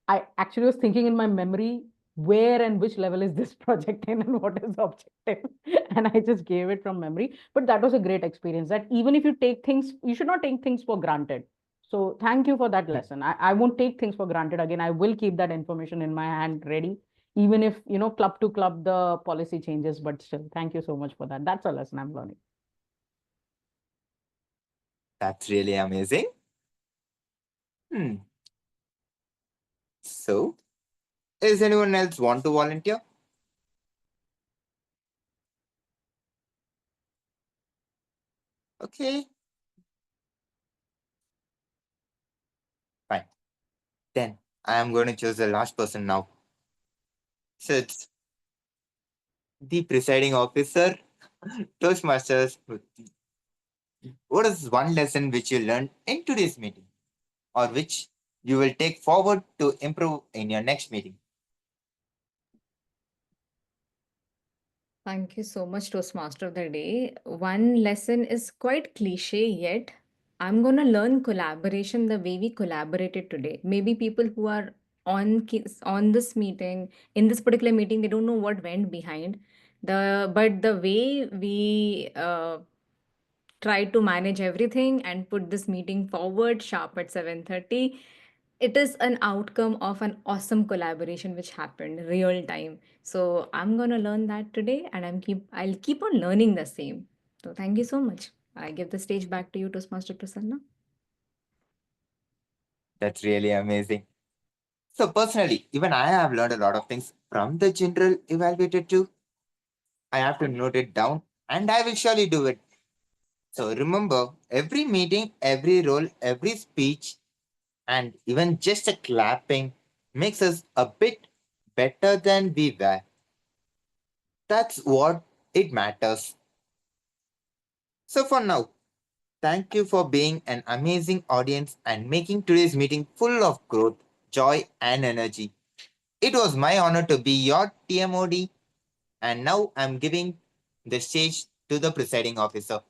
I actually was thinking in my memory, where and which level is this project in and what is the objective? And I just gave it from memory. But that was a great experience, that even if you take things, you should not take things for granted. So thank you for that lesson. I won't take things for granted again. I will keep that information in my hand ready, even if, club to club, the policy changes, but still, thank you so much for that. That's a lesson I'm learning. That's really amazing. So, is anyone else want to volunteer? Okay. Fine. Then I am going to choose the last person now. So it's the presiding officer, Toastmasters. What is one lesson which you learned in today's meeting, or which you will take forward to improve in your next meeting? Thank you so much, Toastmaster of the Day. One lesson is quite cliche, yet I'm going to learn collaboration the way we collaborated today. Maybe people who are on this meeting, in this particular meeting, they don't know what went behind. But the way we tried to manage everything and put this meeting forward sharp at 7:30, it is an outcome of an awesome collaboration which happened real time. So I'm going to learn that today, and I'll keep on learning the same. So thank you so much. I give the stage back to you, Toastmaster Prasanna. That's really amazing. So personally, even I have learned a lot of things from the general evaluator too. I have to note it down, and I will surely do it. So remember, every meeting, every role, every speech, and even just a clapping makes us a bit better than we were. That's what it matters. So for now, thank you for being an amazing audience and making today's meeting full of growth, joy, and energy. It was my honor to be your TMOD, and now I'm giving the stage to the presiding officer.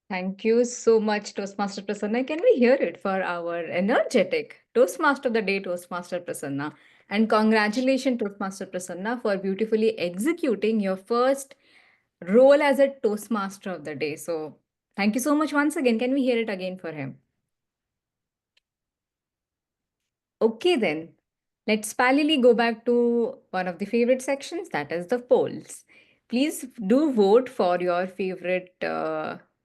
Thank you so much, Toastmaster Prasanna. Can we hear it for our energetic Toastmaster of the Day, Toastmaster Prasanna? And congratulations, Toastmaster Prasanna, for beautifully executing your first role as a Toastmaster of the Day. So, thank you so much once again. Can we hear it again for him? Okay, then. Let's parallelly go back to one of the favorite sections, that is the polls. Please do vote for your favorite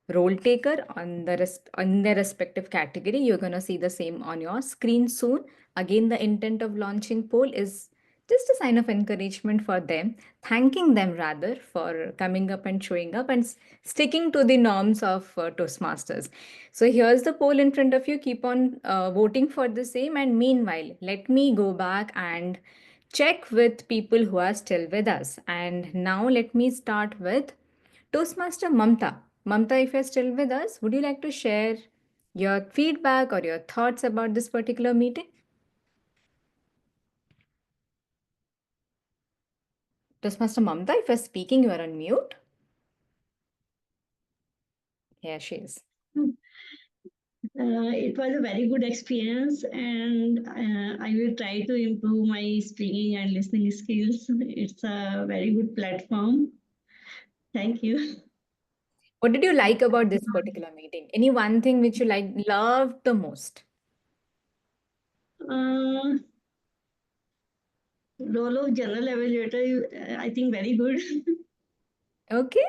role taker on their respective category. You're going to see the same on your screen soon. Again, the intent of launching poll is just a sign of encouragement for them, thanking them rather for coming up and showing up and sticking to the norms of Toastmasters. So here's the poll in front of you. Keep on voting for the same. And meanwhile, let me go back and check with people who are still with us. And now let me start with Toastmaster Mamta. Mamta, if you're still with us, would you like to share your feedback or your thoughts about this particular meeting? Toastmaster Mamta, if you're speaking, you are on mute. Here she is. It was a very good experience, and I will try to improve my speaking and listening skills. It's a very good platform. Thank you. What did you like about this particular meeting? Any one thing which you loved the most? Role of general evaluator, I think very good. Okay.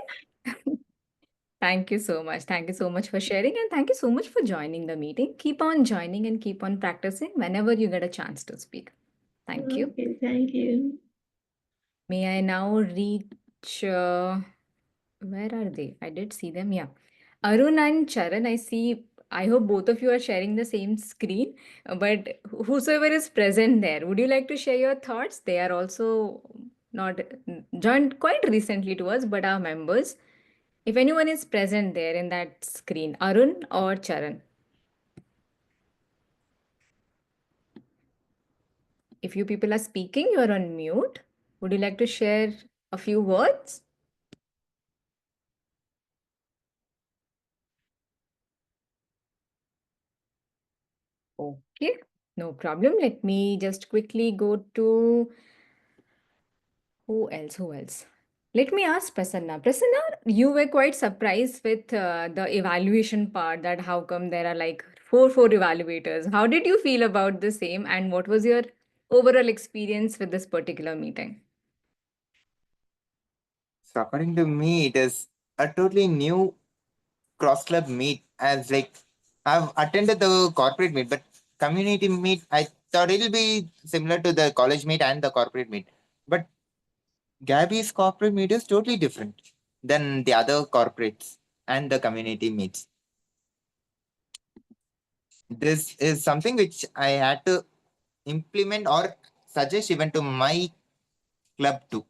Thank you so much. Thank you so much for sharing, and thank you so much for joining the meeting. Keep on joining and keep on practicing whenever you get a chance to speak. Thank you. Okay, thank you. May I now reach, where are they? I did see them. Yeah. Arun and Charan, I hope both of you are sharing the same screen, but whosoever is present there, would you like to share your thoughts? They are also not joined quite recently to us, but are members. If anyone is present there in that screen, Arun or Charan. If you people are speaking, you are on mute. Would you like to share a few words? Okay, no problem. Let me just quickly go to who else? Who else? Let me ask Prasanna. Prasanna, you were quite surprised with the evaluation part, that how come there are like four evaluators. How did you feel about the same, and what was your overall experience with this particular meeting? So according to me, it is a totally new cross club meet. As like I've attended the corporate meet, but community meet I thought it'll be similar to the college meet and the corporate meet. But Gabby's corporate meet is totally different than the other corporates and the community meets. This is something which I had to implement or suggest even to my club too.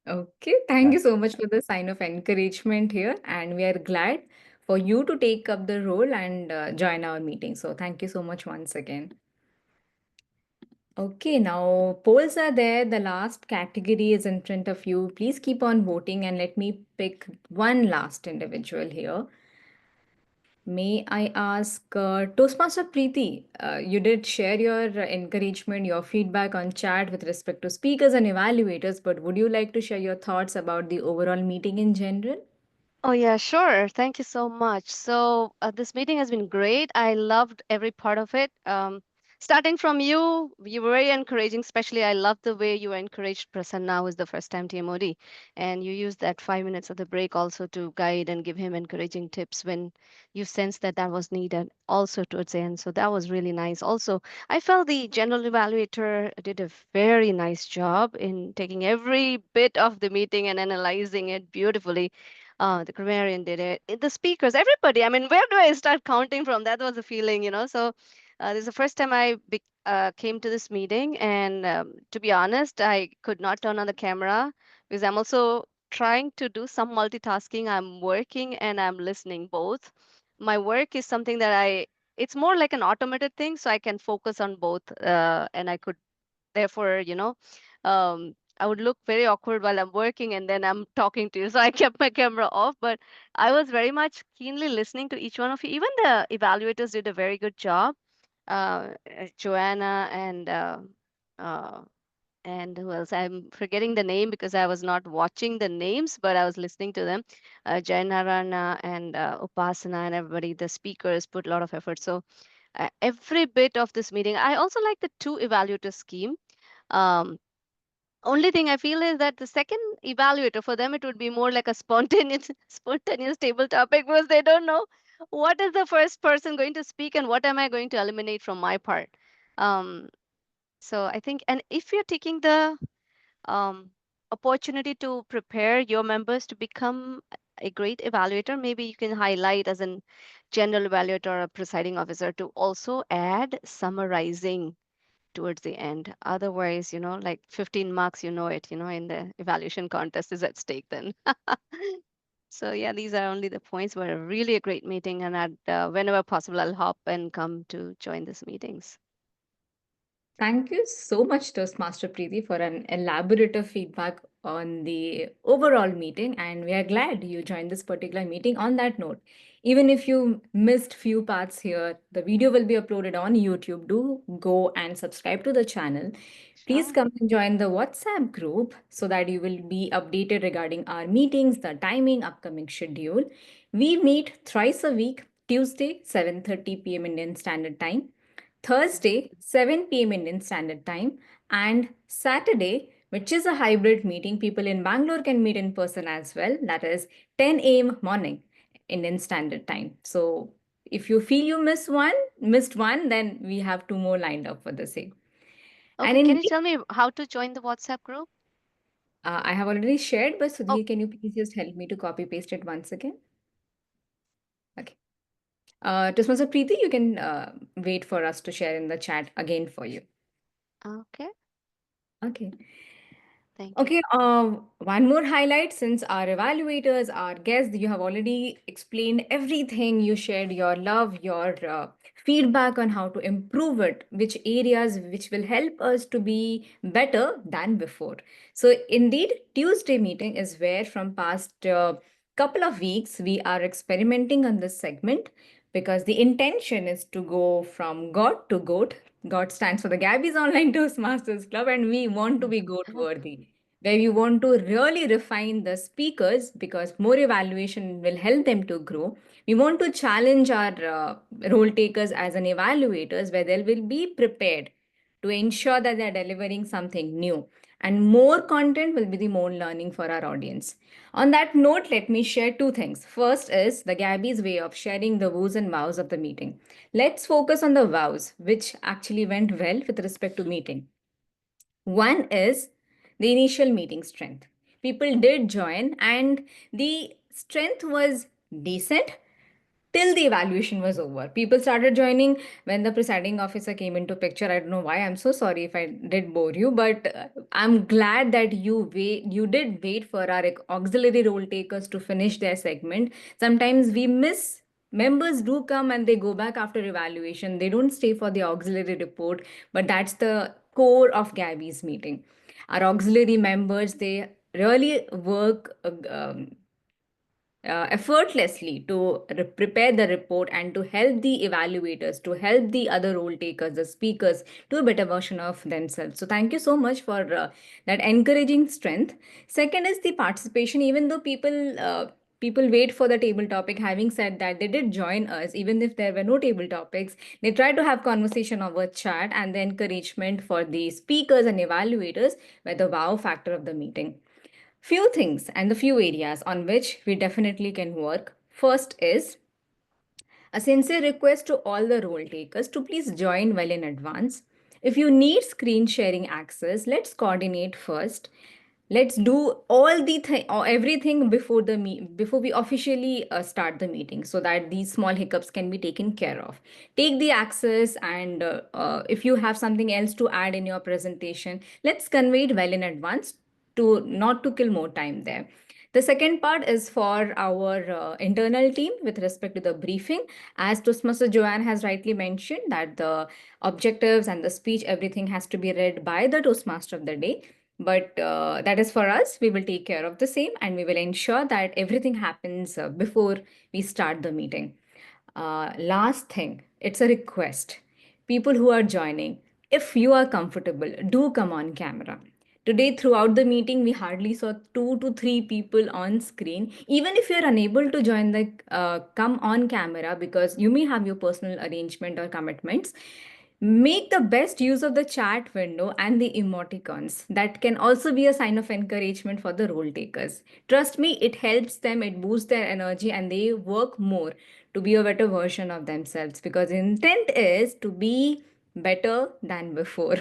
Okay, thank you so much for the sign of encouragement here, and we are glad for you to take up the role and join our meeting. So, thank you so much once again. Okay, now polls are there. The last category is in front of you. Please keep on voting and let me pick one last individual here. May I ask Toastmaster Preeti, you did share your encouragement, your feedback on chat with respect to speakers and evaluators, but would you like to share your thoughts about the overall meeting in general? Oh, yeah, sure. Thank you so much. So, this meeting has been great. I loved every part of it. Starting from you were very encouraging, especially I love the way you encouraged Prasanna, who is the first time TMOD. And you used that 5 minutes of the break also to guide and give him encouraging tips when you sensed that that was needed, also towards the end. So, that was really nice. Also, I felt the general evaluator did a very nice job in taking every bit of the meeting and analyzing it beautifully. The Grammarian did it. The speakers, everybody. I mean, where do I start counting from? That was the feeling, you know. So this is the first time came to this meeting, and to be honest, I could not turn on the camera because I'm also trying to do some multitasking. I'm working and I'm listening both. My work is something that it's more like an automated thing, so I can focus on both, and I could therefore, I would look very awkward while I'm working and then I'm talking to you. So I kept my camera off, but I was very much keenly listening to each one of you. Even the evaluators did a very good job. Joanna uh, and who else? I'm forgetting the name because I was not watching the names, but I was listening to them. Jain, Narayan, and Upasana and everybody, the speakers put a lot of effort. So every bit of this meeting, I also like the two evaluator scheme. Um, Only thing I feel is that the second evaluator for them it would be more like a spontaneous spontaneous table topic because they don't know what is the first person going to speak and what am I going to eliminate from my part. Um, so I think, and if you're taking the um, opportunity to prepare your members to become a great evaluator, maybe you can highlight as an general evaluator or a presiding officer to also add summarizing towards the end. Otherwise, like 15 marks, in the evaluation contest is at stake then. So yeah, these are only the points, but really a great meeting. And whenever possible, I'll hop and come to join these meetings. Thank you so much, Toastmaster Preeti, for an elaborative feedback on the overall meeting. And we are glad you joined this particular meeting on that note. Even if you missed few parts here, the video will be uploaded on YouTube. Do go and subscribe to the channel. Please Sure. come and join the WhatsApp group so that you will be updated regarding our meetings, the timing, upcoming schedule. We meet thrice a week, Tuesday, 7:30 p.m. Indian Standard Time, Thursday, 7 p.m. Indian Standard Time, and Saturday, which is a hybrid meeting. People in Bangalore can meet in person as well. That is 10 a.m. morning Indian Standard Time. So if you feel you missed one, then we have two more lined up for the same. And Okay, can you indeed, tell me how to join the WhatsApp group? I have already shared, but Oh, Sudhir, can you please just help me to copy paste it once again? Okay. Toastmaster Preeti, you can wait for us to share in the chat again for you. okay. Okay. Thank you. Okay, one more highlight since our evaluators, our guests, you have already explained everything. You shared your love, your feedback on how to improve it, which areas which will help us to be better than before. So, indeed, Tuesday meeting is where from past couple of weeks we are experimenting on this segment because the intention is to go from God to GOAT. God stands for the Gabbys Online Toastmasters Club, and we want to be GOAT worthy, where we want to really refine the speakers because more evaluation will help them to grow. We want to challenge our role takers as an evaluators, where they will be prepared to ensure that they're delivering something new. And more content will be the more learning for our audience. On that note, let me share two things. First is the Gabby's way of sharing the woes and wows of the meeting. Let's focus on the wows, which actually went well with respect to meeting. One is the initial meeting strength. People did join, and the strength was decent till the evaluation was over. People started joining when the presiding officer came into picture. I don't know why. I'm so sorry if I did bore you, but I'm glad that you did wait for our auxiliary role takers to finish their segment. Sometimes we miss. Members do come and they go back after evaluation. They don't stay for the auxiliary report, but that's the core of Gabby's meeting. Our auxiliary members, they really work effortlessly to prepare the report and to help the evaluators, to help the other role takers, the speakers, to a better version of themselves. So thank you so much for that encouraging strength. Second is the participation. Even though people wait for the table topic, having said that, they did join us even if there were no table topics. They tried to have conversation over chat, and the encouragement for the speakers and evaluators were the wow factor of the meeting. Few things and the few areas on which we definitely can work. First is a sincere request to all the role takers to please join well in advance. If you need screen sharing access, let's coordinate first. Let's do all the or everything before before we officially start the meeting, so that these small hiccups can be taken care of. Take the access, and if you have something else to add in your presentation, let's convey it well in advance to not to kill more time there. The second part is for our internal team with respect to the briefing. As Toastmaster Joane has rightly mentioned, that the objectives and the speech, everything has to be read by the Toastmaster of the day. But that is for us. We will take care of the same, and we will ensure that everything happens before we start the meeting. Last thing, it's a request. People who are joining, if you are comfortable, do come on camera. Today, throughout the meeting, we hardly saw 2 to 3 people on screen. Even if you're unable to join the come on camera because you may have your personal arrangement or commitments, make the best use of the chat window and the emoticons. That can also be a sign of encouragement for the role takers. Trust me, it helps them, it boosts their energy, and they work more to be a better version of themselves, because intent is to be better than before.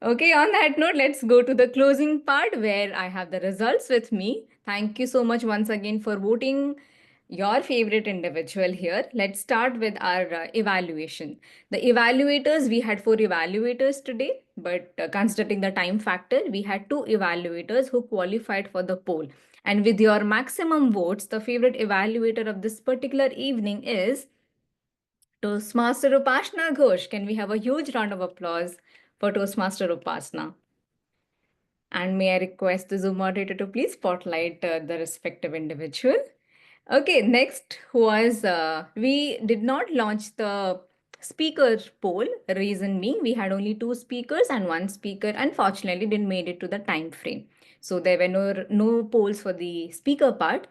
Okay, on that note, let's go to the closing part where I have the results with me. Thank you so much once again for voting your favorite individual here. Let's start with our evaluation. The evaluators, we had 4 evaluators today, but considering the time factor, we had 2 evaluators who qualified for the poll. And with your maximum votes, the favorite evaluator of this particular evening is Toastmaster Upasana Ghosh. Can we have a huge round of applause for Toastmaster Upasana? And may I request the Zoom moderator to please spotlight the respective individual. Okay, next was, we did not launch the speaker poll. Reason being, we had only 2 speakers, and 1 speaker unfortunately didn't made it to the time frame. So there were no polls for the speaker part.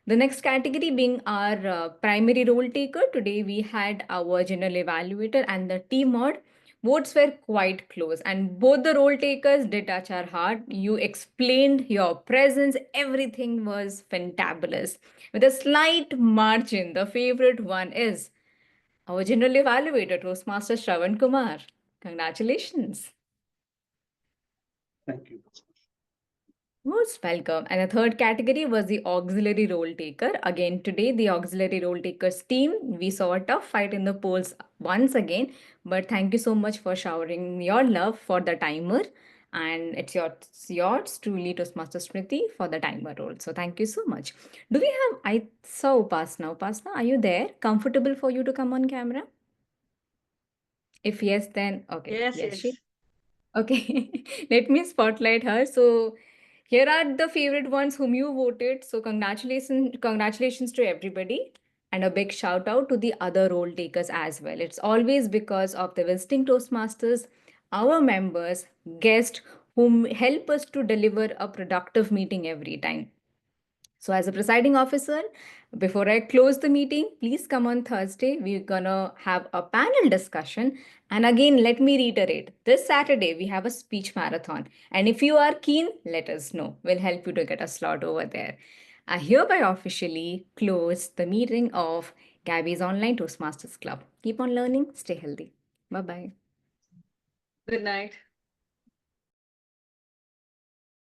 The next category being our primary role taker. Today we had our general evaluator and the TMOD. Votes were quite close, and both the role takers did touch our heart. You explained your presence, everything was fantabulous. With a slight margin, the favorite one is our general evaluator, Toastmaster Sravan Kumar. Congratulations. Thank you. Most welcome. And the third category was the auxiliary role taker. Again, today, the auxiliary role takers team, we saw a tough fight in the polls once again. But thank you so much for showering your love for the timer. And it's yours truly, Toastmaster Smruti, for the timer role. So thank you so much. Do we have, I saw Upasana. Upasana, are you there? Comfortable for you to come on camera? If yes, then okay. Yes. Okay, let me spotlight her. So here are the favorite ones whom you voted. So congratulations to everybody. And a big shout out to the other role takers as well. It's always because of the visiting Toastmasters, our members, guests who help us to deliver a productive meeting every time. So, as a presiding officer, before I close the meeting, please come on Thursday. We're gonna have a panel discussion. And again, let me reiterate this Saturday, we have a speech marathon. And if you are keen, let us know. We'll help you to get a slot over there. I hereby officially close the meeting of Gabbys Online Toastmasters Club. Keep on learning, stay healthy. Bye bye. Good night.